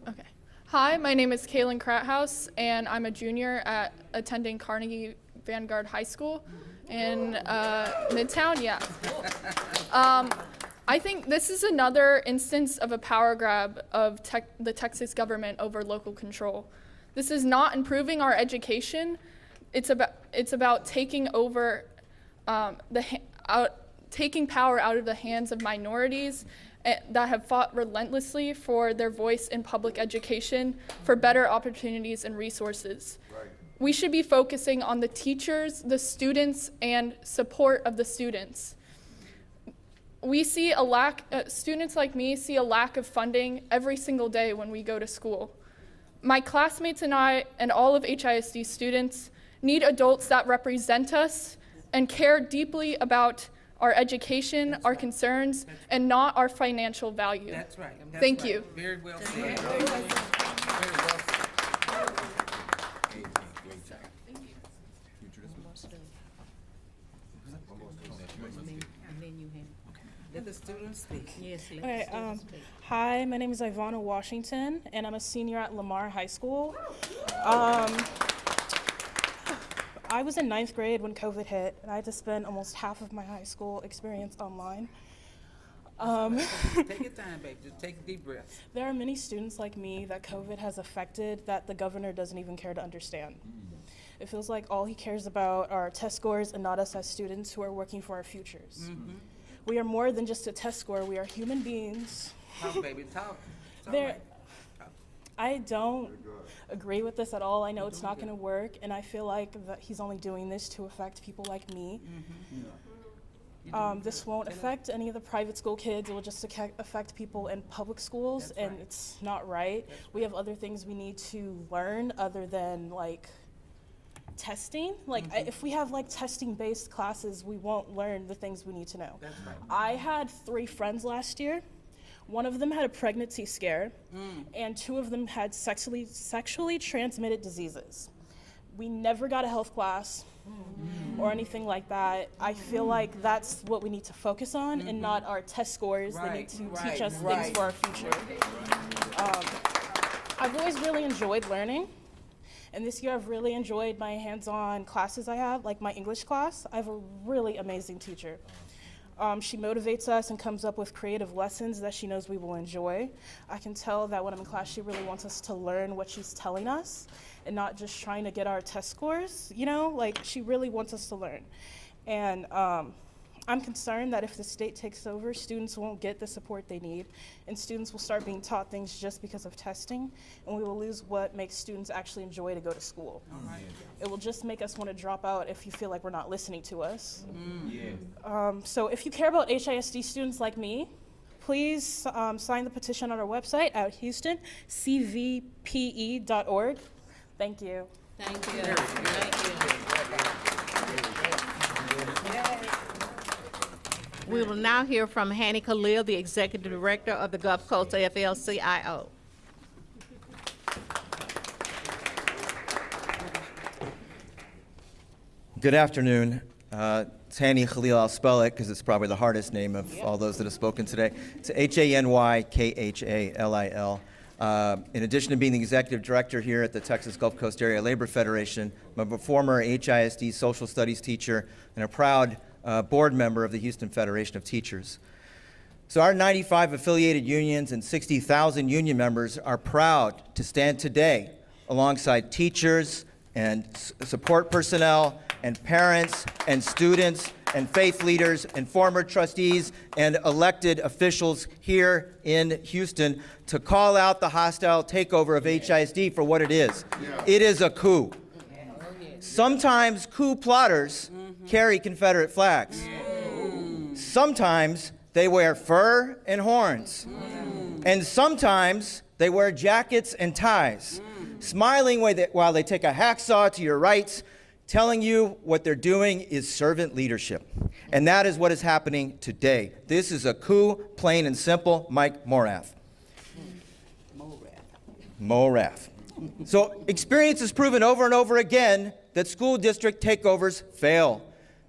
Okay. Hi, my name is Kaylin Krathouse, and I'm a junior attending Carnegie Vanguard High School in Midtown. Yeah. I think this is another instance of a power grab of the Texas government over local control. This is not improving our education. It's about taking over taking power out of the hands of minorities that have fought relentlessly for their voice in public education, for better opportunities and resources. Right. We should be focusing on the teachers, the students, and support of the students. We see a lack, students like me see a lack of funding every single day when we go to school. My classmates and I, and all of HISD students, need adults that represent us and care deeply about our education, our concerns, and not our financial value. That's right. Thank you. Very well said. Very well said. Let the students speak. Yes, okay, hi, my name is Ivana Washington, and I'm a senior at Lamar High School. I was in 9th grade when COVID hit, and I had to spend almost half of my high school experience online. Take your time, babe. Just take a deep breath. There are many students like me that COVID has affected that the governor doesn't even care to understand. It feels like all he cares about are test scores and not us as students who are working for our futures. Mm-hmm. We are more than just a test score. We are human beings. Talk, baby, talk. I don't agree with this at all. I know it's not going to work, and I feel like that he's only doing this to affect people like me. Mm-hmm. This won't affect any of the private school kids. It will just affect people in public schools, and it's not right. We have other things we need to learn other than like testing. Like if we have like testing based classes, we won't learn the things we need to know. That's right. I had 3 friends last year. One of them had a pregnancy scare, and 2 of them had sexually transmitted diseases. We never got a health class or anything like that. I feel like that's what we need to focus on and not our test scores. They need to teach us things for our future. I've always really enjoyed learning. And this year I've really enjoyed my hands-on classes I have, like my English class. I have a really amazing teacher. She motivates us and comes up with creative lessons that she knows we will enjoy. I can tell that when I'm in class, she really wants us to learn what she's telling us and not just trying to get our test scores, you know? Like, she really wants us to learn. And I'm concerned that if the state takes over, students won't get the support they need, and students will start being taught things just because of testing, and we will lose what makes students actually enjoy to go to school. It will just make us want to drop out if you feel like we're not listening to us. So if you care about HISD students like me, please sign the petition on our website at HoustonCVPE.org. Thank you. Thank you. Thank you. We will now hear from Hanny Khalil, the Executive Director of the Gulf Coast AFL-CIO. Good afternoon. It's Hani Khalil. I'll spell it because it's probably the hardest name of all those that have spoken today. It's Hanykhalil. In addition to being the executive director here at the Texas Gulf Coast Area Labor Federation, I'm a former HISD social studies teacher and a proud board member of the Houston Federation of Teachers. So our 95 affiliated unions and 60,000 union members are proud to stand today alongside teachers and support personnel and parents and students and faith leaders and former trustees and elected officials here in Houston to call out the hostile takeover of HISD for what it is. It is a coup. Sometimes coup plotters carry Confederate flags. Sometimes they wear fur and horns. And sometimes they wear jackets and ties, smiling while they take a hacksaw to your rights, telling you what they're doing is servant leadership. And that is what is happening today. This is a coup, plain and simple. Mike Morath. Morath. So experience has proven over and over again that school district takeovers fail.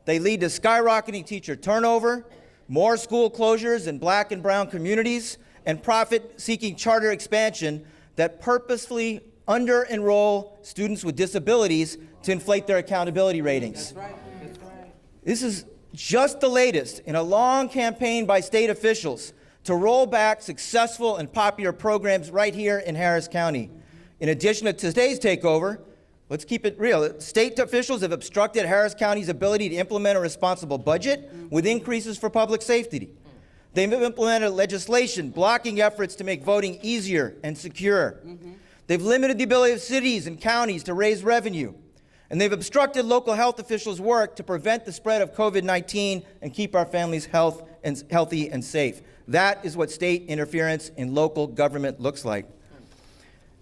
They lead to skyrocketing teacher turnover, more school closures in black and brown communities, and profit-seeking charter expansion that purposefully under-enroll students with disabilities to inflate their accountability ratings. That's right. That's right. This is just the latest in a long campaign by state officials to roll back successful and popular programs right here in Harris County. In addition to today's takeover, let's keep it real. State officials have obstructed Harris County's ability to implement a responsible budget with increases for public safety. They've implemented legislation blocking efforts to make voting easier and secure. They've limited the ability of cities and counties to raise revenue. And they've obstructed local health officials' work to prevent the spread of COVID-19 and keep our families healthy and safe. That is what state interference in local government looks like.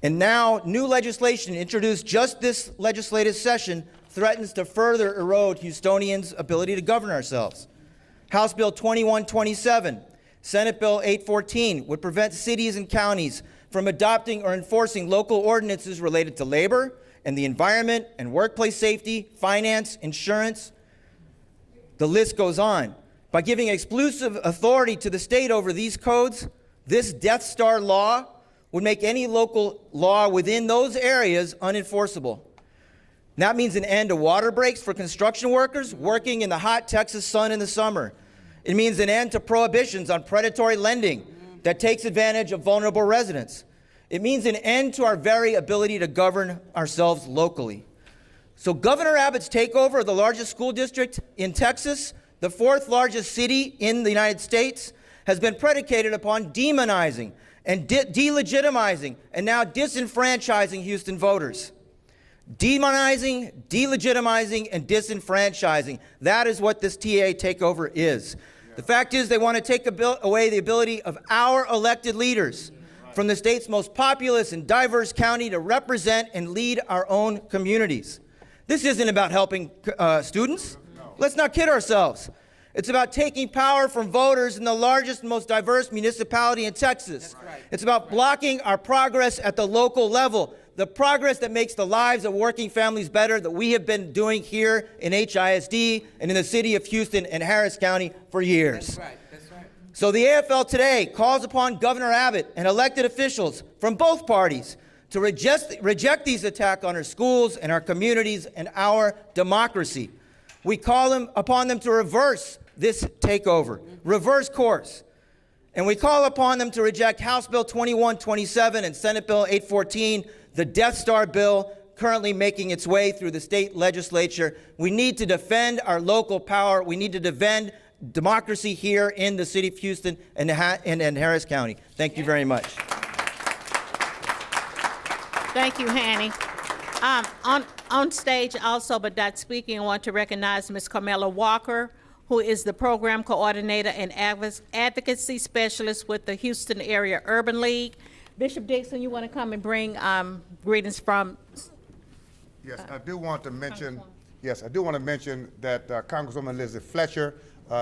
And now, new legislation introduced just this legislative session threatens to further erode Houstonians' ability to govern ourselves. House Bill 2127, Senate Bill 814 would prevent cities and counties from adopting or enforcing local ordinances related to labor and the environment and workplace safety, finance, insurance. The list goes on. By giving exclusive authority to the state over these codes, this Death Star law would make any local law within those areas unenforceable. That means an end to water breaks for construction workers working in the hot Texas sun in the summer. It means an end to prohibitions on predatory lending that takes advantage of vulnerable residents. It means an end to our very ability to govern ourselves locally. So Governor Abbott's takeover of the largest school district in Texas, the fourth largest city in the United States, has been predicated upon demonizing and delegitimizing and now disenfranchising Houston voters. Demonizing, delegitimizing, and disenfranchising. That is what this TA takeover is. The fact is they want to take away the ability of our elected leaders from the state's most populous and diverse county to represent and lead our own communities. This isn't about helping students. Let's not kid ourselves. It's about taking power from voters in the largest and most diverse municipality in Texas. It's about blocking our progress at the local level, the progress that makes the lives of working families better that we have been doing here in HISD and in the city of Houston and Harris County for years. That's right. That's right. So the AFL today calls upon Governor Abbott and elected officials from both parties to reject these attacks on our schools and our communities and our democracy. We call upon them to reverse this takeover, reverse course. And we call upon them to reject House Bill 2127 and Senate Bill 814, the Death Star bill currently making its way through the state legislature. We need to defend our local power. We need to defend democracy here in the city of Houston and Harris County. Thank you very much. Thank you, Hanny. On stage also, but not speaking, I want to recognize Ms. Carmela Walker, who is the program coordinator and advocacy specialist with the Houston Area Urban League. Bishop Dixon, you want to come and bring greetings from? Yes, I do want to mention. Yes, I do want to mention that Congresswoman Lizzie Fletcher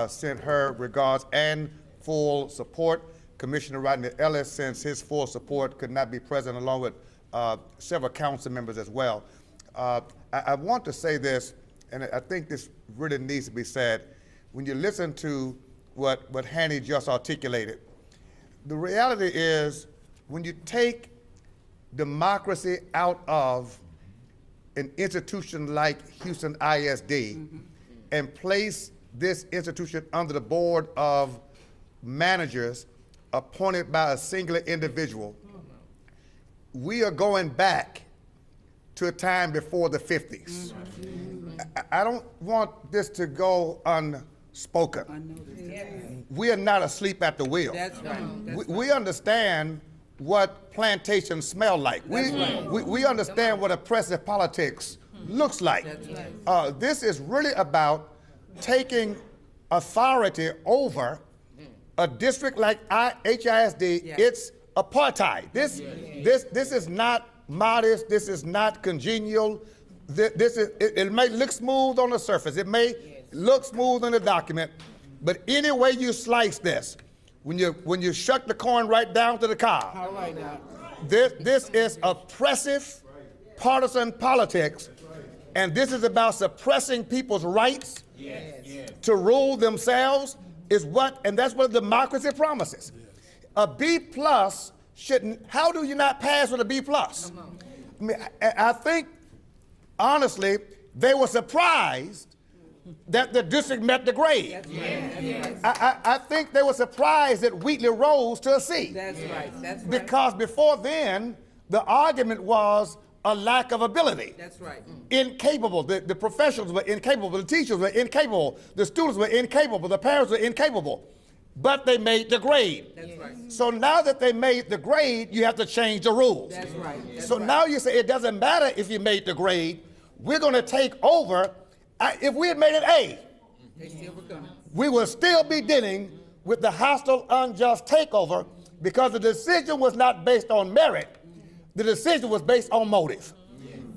sent her regards and full support. Commissioner Rodney Ellis sends his full support, could not be present, along with several council members as well. I want to say this. and I think this really needs to be said, when you listen to what Hanny just articulated, the reality is when you take democracy out of an institution like Houston ISD and place this institution under the board of managers appointed by a singular individual, we are going back to a time before the 50s. I don't want this to go unspoken. We are not asleep at the wheel. That's right. We understand what plantations smell like. We understand what oppressive politics looks like. This is really about taking authority over a district like HISD. It's apartheid. This is not modest. This is not congenial. It may look smooth on the surface. It may look smooth in the document, but any way you slice this, when you shuck the corn right down to the cob, this is oppressive, partisan politics, and this is about suppressing people's rights to rule themselves. And that's what democracy promises. A B plus shouldn't. How do you not pass with a B plus? I mean, I think honestly they were surprised that the district met the grade. I think they were surprised that Wheatley rose to a C. That's right. Because before then, the argument was a lack of ability. That's right. Incapable. The professionals were incapable. The teachers were incapable. The students were incapable. The parents were incapable. But they made the grade. That's right. So now that they made the grade, you have to change the rules. That's right. Now you say it doesn't matter if you made the grade. We're going to take over. If we had made an A, we will still be dealing with the hostile, unjust takeover because the decision was not based on merit. The decision was based on motive.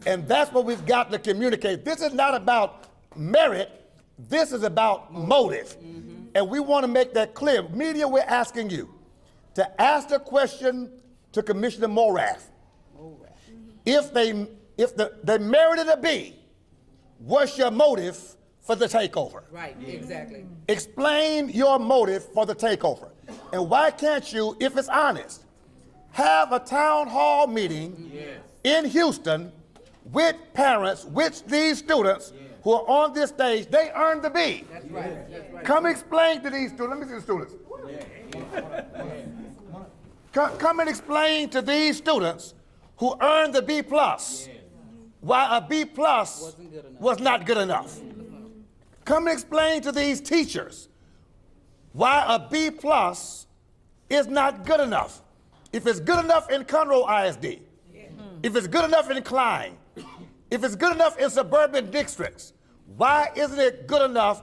And that's what we've got to communicate. This is not about merit. This is about motive. And we want to make that clear. Media, we're asking you to ask the question to Commissioner Morath. If they merited a B, what's your motive for the takeover? Right, exactly. Explain your motive for the takeover. And why can't you, if it's honest, have a town hall meeting in Houston with parents, with these students who are on this stage? They earned the B. That's right. Come explain to these students. Let me see the students. Come and explain to these students who earned the B plus why a B plus was not good enough. Come and explain to these teachers why a B plus is not good enough. If it's good enough in Conroe ISD, if it's good enough in Klein, if it's good enough in suburban districts, why isn't it good enough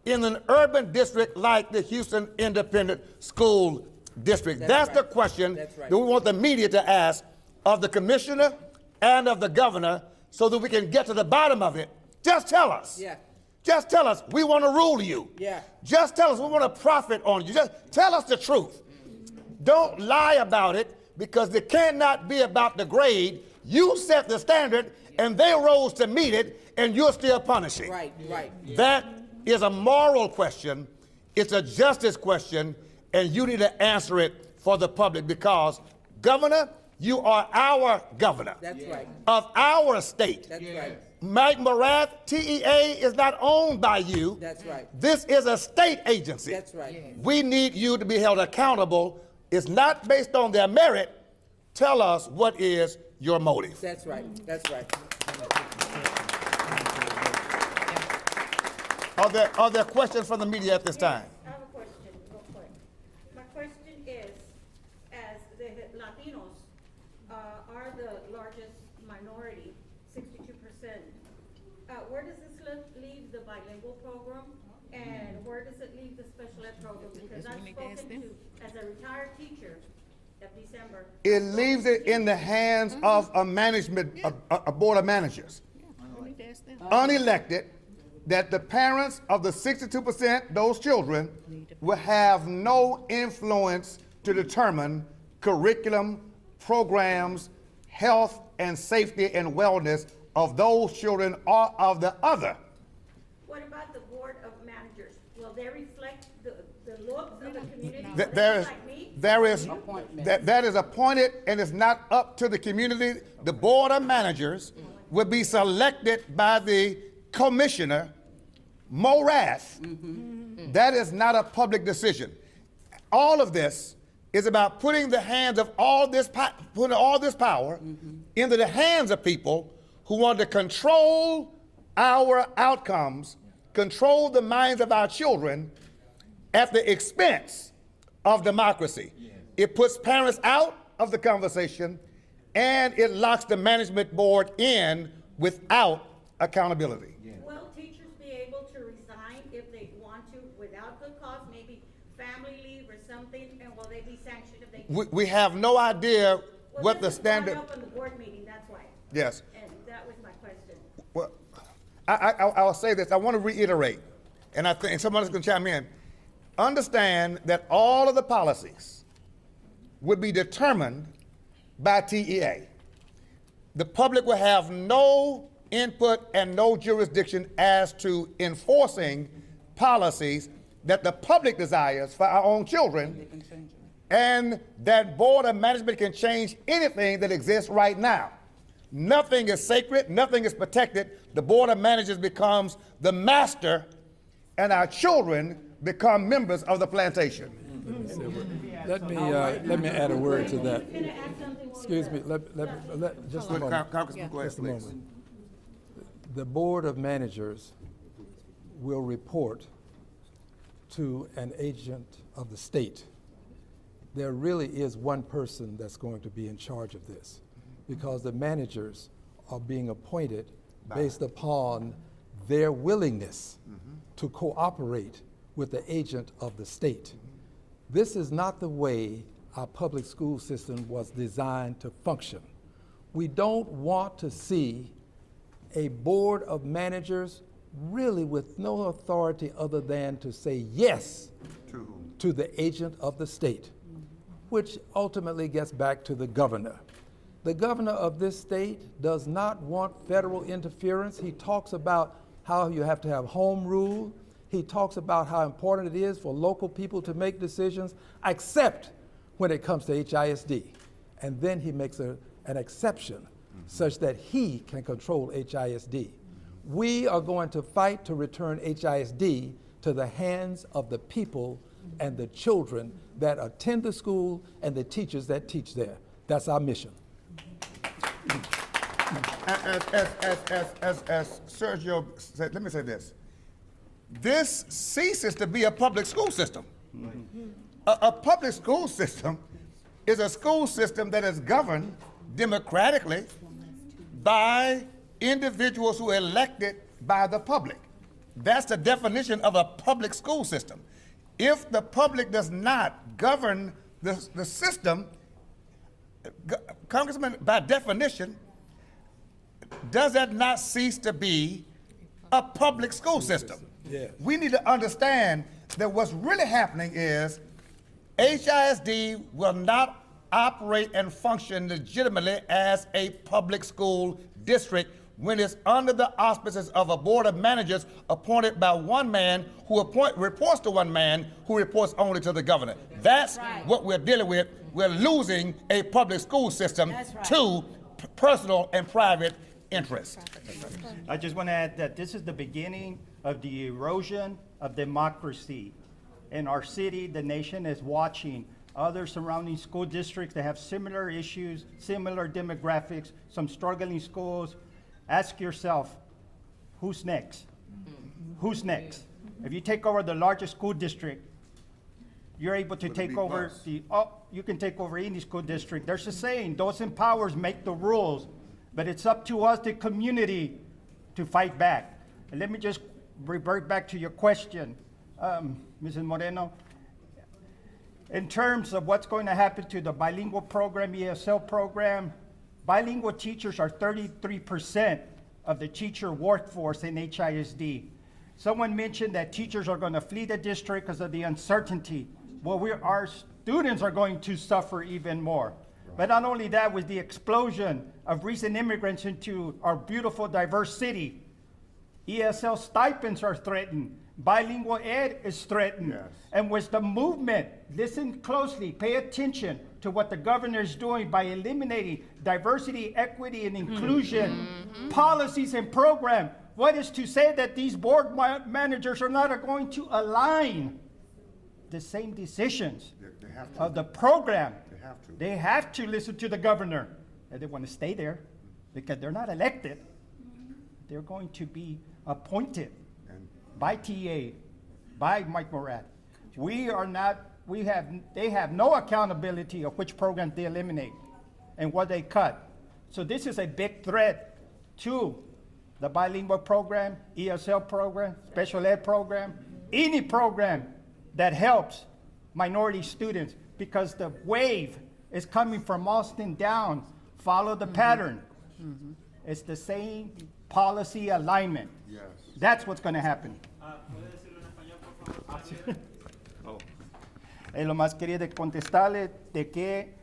in an urban district like the Houston Independent School District? That's the question that we want the media to ask of the commissioner and of the governor so that we can get to the bottom of it. Just tell us. Just tell us we want to rule you. Just tell us we want to profit on you. Just tell us the truth. Don't lie about it because it cannot be about the grade. You set the standard and they rose to meet it and you're still punishing. Right. That is a moral question. It's a justice question, and you need to answer it for the public because, Governor, you are our governor. That's right. Of our state. That's right. Mike Morath, TEA is not owned by you. That's right. This is a state agency. That's right. We need you to be held accountable. It's not based on their merit. Tell us what is your motive. That's right. Are there questions from the media at this time? I have a question, real quick. My question is, as the Latinos are the largest minority, 62%, where does this leave the bilingual program? And where does it leave the special ed program? Because I've spoken to, as a retired teacher of December. It leaves it in the hands of a management, a board of managers, unelected, that the parents of the 62%, those children, will have no influence to determine curriculum, programs, health and safety and wellness of those children or of the other What about the board of managers? Will they reflect the looks of the community? Th- Will There they is, be like me? there is, that is appointed, and it's not up to the community. The board of managers will be selected by the commissioner, Morath. That is not a public decision. All of this is about putting the hands of putting all this power into the hands of people who want to control our outcomes, control the minds of our children at the expense of democracy. It puts parents out of the conversation, and it locks the management board in without accountability. Will teachers be able to resign if they want to without good cause, maybe family leave or something, and will they be sanctioned if they? We have no idea what the This was standard. brought up in the board meeting, that's why. Yes. And that was my question. Well, I'll say this. I want to reiterate, and I think someone else can chime in. Understand that all of the policies would be determined by TEA. The public will have no input and no jurisdiction as to enforcing policies that the public desires for our own children, and that board of management can change anything that exists right now. Nothing is sacred, nothing is protected. The board of managers becomes the master, and our children become members of the plantation. Let me add a word to that. Excuse me, just a moment. Congressman, go ahead, Just a please. moment. The board of managers will report to an agent of the state. There really is one person that's going to be in charge of this, because the managers are being appointed based upon their willingness to cooperate with the agent of the state. This is not the way our public school system was designed to function. We don't want to see a board of managers really with no authority other than to say yes to the agent of the state, which ultimately gets back to the governor. The governor of this state does not want federal interference. He talks about how you have to have home rule. He talks about how important it is for local people to make decisions, except when it comes to HISD. And then he makes an exception such that he can control HISD. We are going to fight to return HISD to the hands of the people and the children that attend the school and the teachers that teach there. That's our mission. As Sergio said, let me say this. This ceases to be a public school system. A public school system is a school system that is governed democratically by individuals who are elected by the public. That's the definition of a public school system. If the public does not govern the system, Congressman, by definition, does that not cease to be a public school system? Yes. We need to understand that what's really happening is HISD will not operate and function legitimately as a public school district when it's under the auspices of a board of managers appointed by one man who reports to one man who reports only to the governor. That's what we're dealing with. We're losing a public school system to personal and private interests. I just want to add that this is the beginning of the erosion of democracy. In our city, the nation is watching other surrounding school districts that have similar issues, similar demographics, some struggling schools. Ask yourself, who's next? Who's next? If you take over the largest school district, you're able to take over you can take over any school district. There's a saying, those in power make the rules, but it's up to us, the community, to fight back. And let me just revert back to your question, Mrs. Moreno. In terms of what's going to happen to the bilingual program, ESL program, bilingual teachers are 33% of the teacher workforce in HISD. Someone mentioned that teachers are going to flee the district because of the uncertainty. Well, our students are going to suffer even more. But not only that, with the explosion of recent immigrants into our beautiful, diverse city, ESL stipends are threatened. Bilingual ed is threatened. Yes. And with the movement, listen closely, pay attention to what the governor is doing by eliminating diversity, equity, and inclusion policies and programs. What is to say that these board managers are not going to align the same decisions They have to. of the program? They have to. They have to listen to the governor. And they want to stay there because they're not elected. They're going to be appointed by TA, by Mike Morat. We are not, they have no accountability of which programs they eliminate and what they cut. So this is a big threat to the bilingual program, ESL program, special ed program, any program that helps minority students, because the wave is coming from Austin down. Follow the pattern. It's the same policy alignment. Yes. That's what's going to happen. Lo más quería de contestarle de qué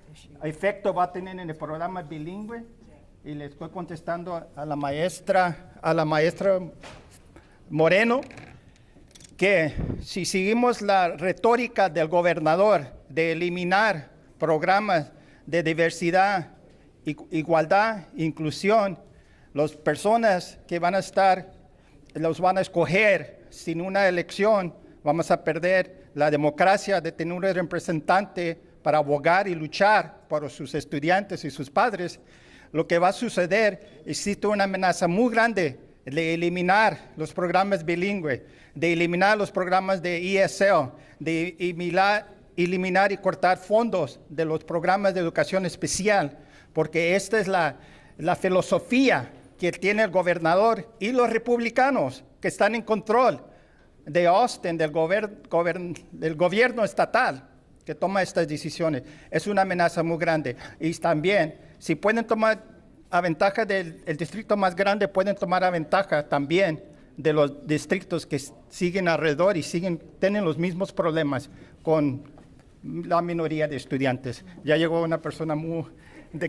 efecto va a tener en el programa bilingüe, y le estoy contestando a la maestra Moreno, que si seguimos la retórica del gobernador de eliminar programas de diversidad, igualdad, inclusión, las personas que van a estar, los van a escoger sin una elección, vamos a perder la democracia de tener un representante para abogar y luchar por sus estudiantes y sus padres. Lo que va a suceder, existe una amenaza muy grande de eliminar los programas bilingües, de eliminar los programas de ESL, de eliminar y cortar fondos de los programas de educación especial, porque esta es la filosofía que tiene el gobernador y los republicanos que están en control de Austin, del gobierno estatal que toma estas decisiones. Es una amenaza muy grande. Y también, si pueden tomar a ventaja del distrito más grande, pueden tomar a ventaja también de los distritos que siguen alrededor y tienen los mismos problemas con la minoría de estudiantes. Ya llegó una persona muy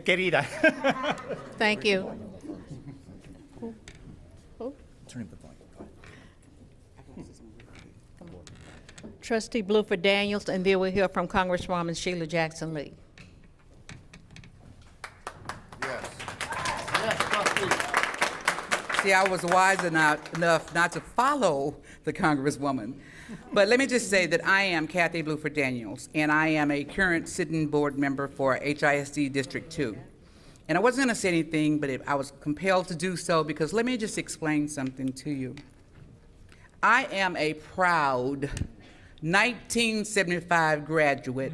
querida. Thank you. Trustee Bluford Daniels, and then we'll hear from Congresswoman Sheila Jackson Lee. See, I was wise enough not to follow the Congresswoman. But let me just say that I am Kathy Bluford Daniels, and I am a current sitting board member for HISD District 2. And I wasn't going to say anything, but I was compelled to do so because let me just explain something to you. I am a proud 1975 graduate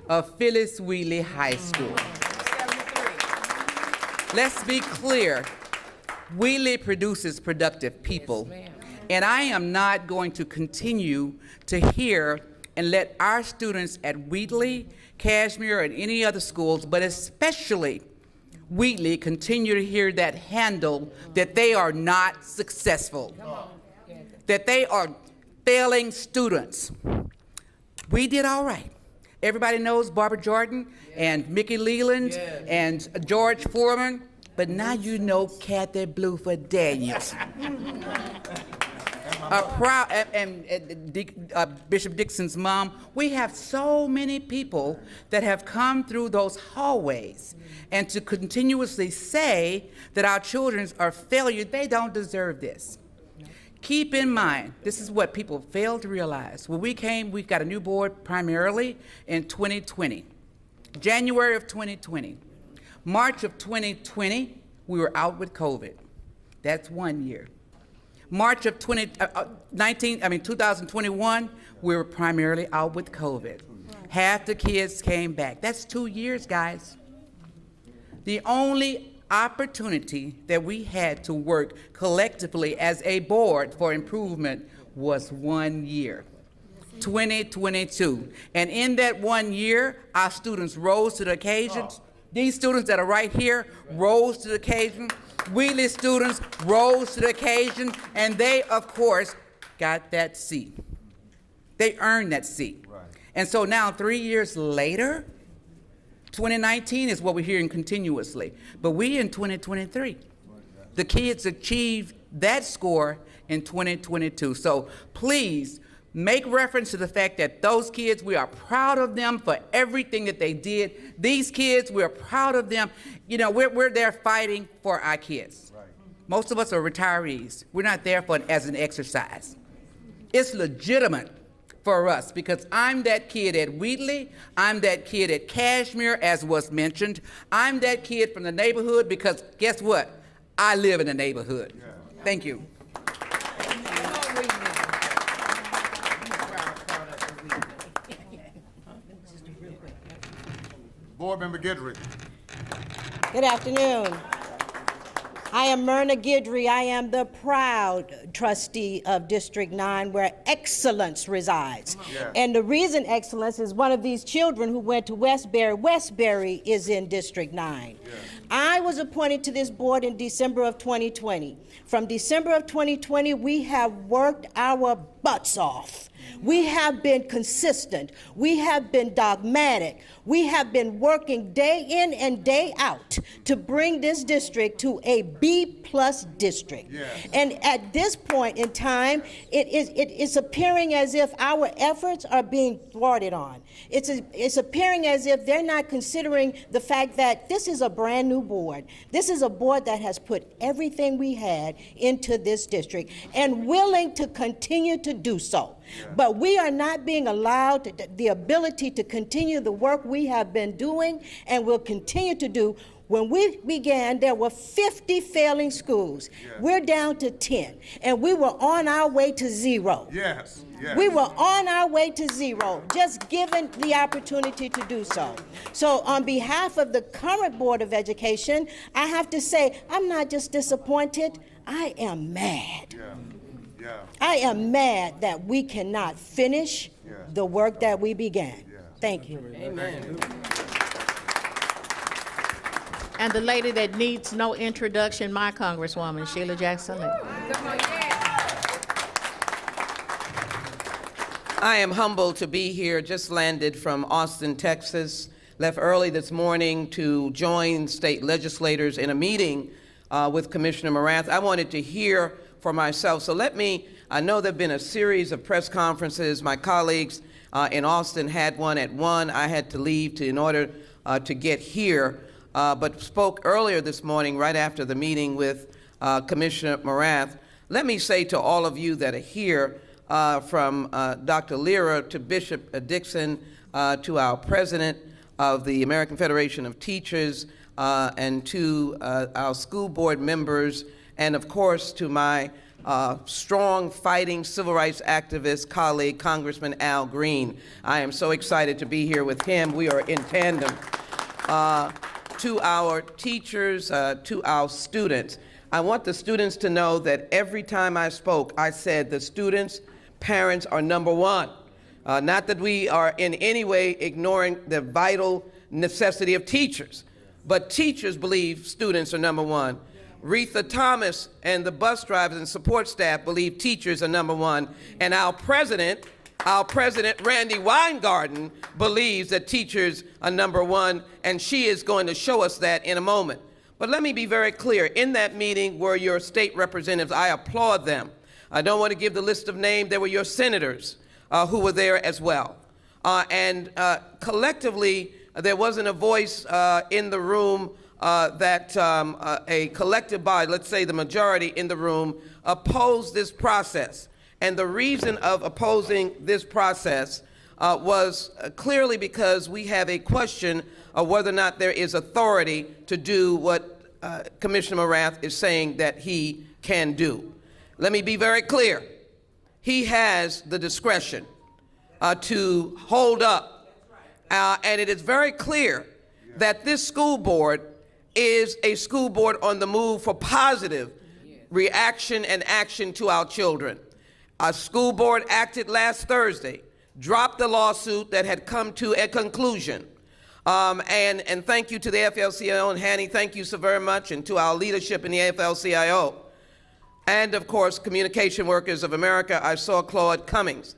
of Phyllis Wheatley High School. Let's be clear. Wheatley produces productive people, and I am not going to continue to hear and let our students at Wheatley, Cashmere, and any other schools, but especially Wheatley, continue to hear that handle that they are not successful, that they are failing students. We did all right. Everybody knows Barbara Jordan and Mickey Leland and George Foreman. But now you know Kathy Bluford Daniels. Bishop Dixon's mom. We have so many people that have come through those hallways, and to continuously say that our children are failures, they don't deserve this. Keep in mind, this is what people fail to realize. When we came, we got a new board primarily in 2020, January of 2020. March of 2020, we were out with COVID. That's 1 year. March of 2021, we were primarily out with COVID. Half the kids came back. That's 2 years, guys. The only opportunity that we had to work collectively as a board for improvement was 1 year. 2022. And in that 1 year, our students rose to the occasion. These students that are right here rose to the occasion. Wheatley students rose to the occasion, and they, of course, got that seat. They earned that seat. Right. And so now, 3 years later, 2019 is what we're hearing continuously. But we in 2023, the kids achieved that score in 2022. So please make reference to the fact that those kids, we are proud of them for everything that they did. These kids, we're proud of them. You know, we're there fighting for our kids. Right. Most of us are retirees. We're not there for as an exercise. It's legitimate for us because I'm that kid at Wheatley, I'm that kid at Cashmere, as was mentioned. I'm that kid from the neighborhood because guess what? I live in the neighborhood. Yeah. Thank you. Board Member Guidry. Good afternoon. I am Myrna Guidry. I am the proud trustee of District 9 where excellence resides. Yeah. And the reason excellence is one of these children who went to Westbury. Westbury is in District 9. Yeah. I was appointed to this board in December of 2020. From December of 2020, we have worked our butts off. We have been consistent. We have been dogmatic. We have been working day in and day out to bring this district to a B+ district. Yes. And at this point in time, it's appearing as if our efforts are being thwarted on. It's appearing as if they're not considering the fact that this is a brand new board. This is a board that has put everything we had into this district and willing to continue to do so. Yeah. But we are not being allowed the ability to continue the work we have been doing and will continue to do. When we began, there were 50 failing schools. Yeah. We're down to 10, and we were on our way to 0. Yes. Yes. We were on our way to 0, just given the opportunity to do so. So on behalf of the current Board of Education, I have to say, I'm not just disappointed, I am mad. Yeah. Yeah. I am mad that we cannot finish the work that we began. Yeah. Thank you. Amen. And the lady that needs no introduction, my Congresswoman, Sheila Jackson-Lee. I am humbled to be here. Just landed from Austin, Texas. Left early this morning to join state legislators in a meeting with Commissioner Morath. I wanted to hear for myself. So I know there have been a series of press conferences. My colleagues in Austin had one at 1. I had to leave in order to get here, but spoke earlier this morning right after the meeting with Commissioner Morath. Let me say to all of you that are here, from Dr. Lira to Bishop Dixon to our president of the American Federation of Teachers and to our school board members, and of course to my strong fighting civil rights activist colleague, Congressman Al Green. I am so excited to be here with him. We are in tandem. To our teachers, to our students, I want the students to know that every time I spoke, I said the students, parents are number one. Not that we are in any way ignoring the vital necessity of teachers, but teachers believe students are number one. Retha Thomas and the bus drivers and support staff believe teachers are number one. And our president, Randy Weingarten, believes that teachers are number one, and she is going to show us that in a moment. But let me be very clear. In that meeting were your state representatives. I applaud them. I don't want to give the list of names. There were your senators who were there as well. And collectively, there wasn't a voice in the room that a collective body, let's say the majority in the room, opposed this process. And the reason of opposing this process was clearly because we have a question of whether or not there is authority to do what Commissioner Morath is saying that he can do. Let me be very clear. He has the discretion to hold up. And it is very clear that this school board is a school board on the move for positive reaction and action to our children. Our school board acted last Thursday, dropped the lawsuit that had come to a conclusion. And thank you to the AFL-CIO, and Hanny, thank you so very much, and to our leadership in the AFL-CIO. And of course, Communication Workers of America. I saw Claude Cummings.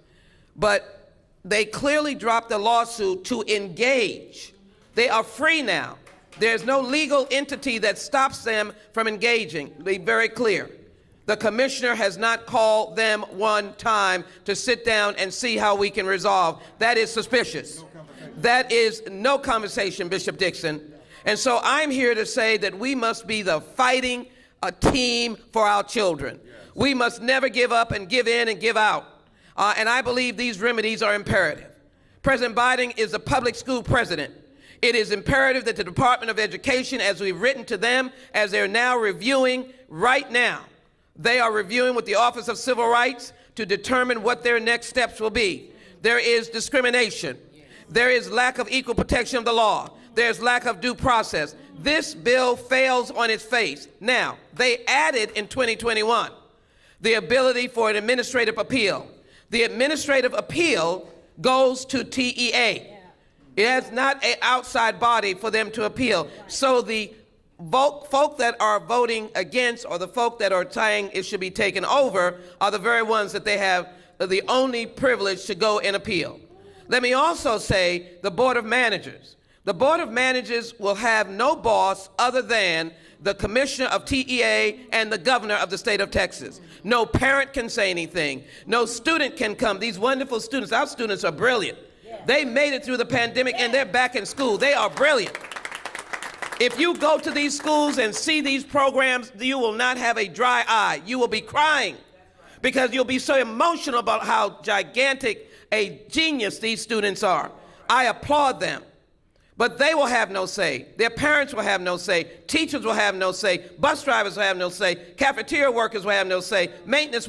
But they clearly dropped the lawsuit to engage. They are free now. There's no legal entity that stops them from engaging. Be very clear. The commissioner has not called them one time to sit down and see how we can resolve. That is suspicious. That is no conversation, Bishop Dixon. And so I'm here to say that we must be the fighting team for our children. We must never give up and give in and give out. And I believe these remedies are imperative. President Biden is the public school president. It is imperative that the Department of Education, as we've written to them, as they're now reviewing right now, they are reviewing with the Office of Civil Rights to determine what their next steps will be. There is discrimination. There is lack of equal protection of the law. There's lack of due process. This bill fails on its face. Now, they added in 2021 the ability for an administrative appeal. The administrative appeal goes to TEA. It has not an outside body for them to appeal. So the folk that are voting against, or the folk that are saying it should be taken over, are the very ones that they have the only privilege to go and appeal. Let me also say the Board of Managers. The Board of Managers will have no boss other than the Commissioner of TEA and the Governor of the state of Texas. No parent can say anything. No student can come. These wonderful students, our students are brilliant. They made it through the pandemic and they're back in school. They are brilliant. If you go to these schools and see these programs, you will not have a dry eye. You will be crying because you'll be so emotional about how gigantic a genius these students are. I applaud them. But they will have no say. Their parents will have no say. Teachers will have no say. Bus drivers will have no say. Cafeteria workers will have no say. Maintenance workers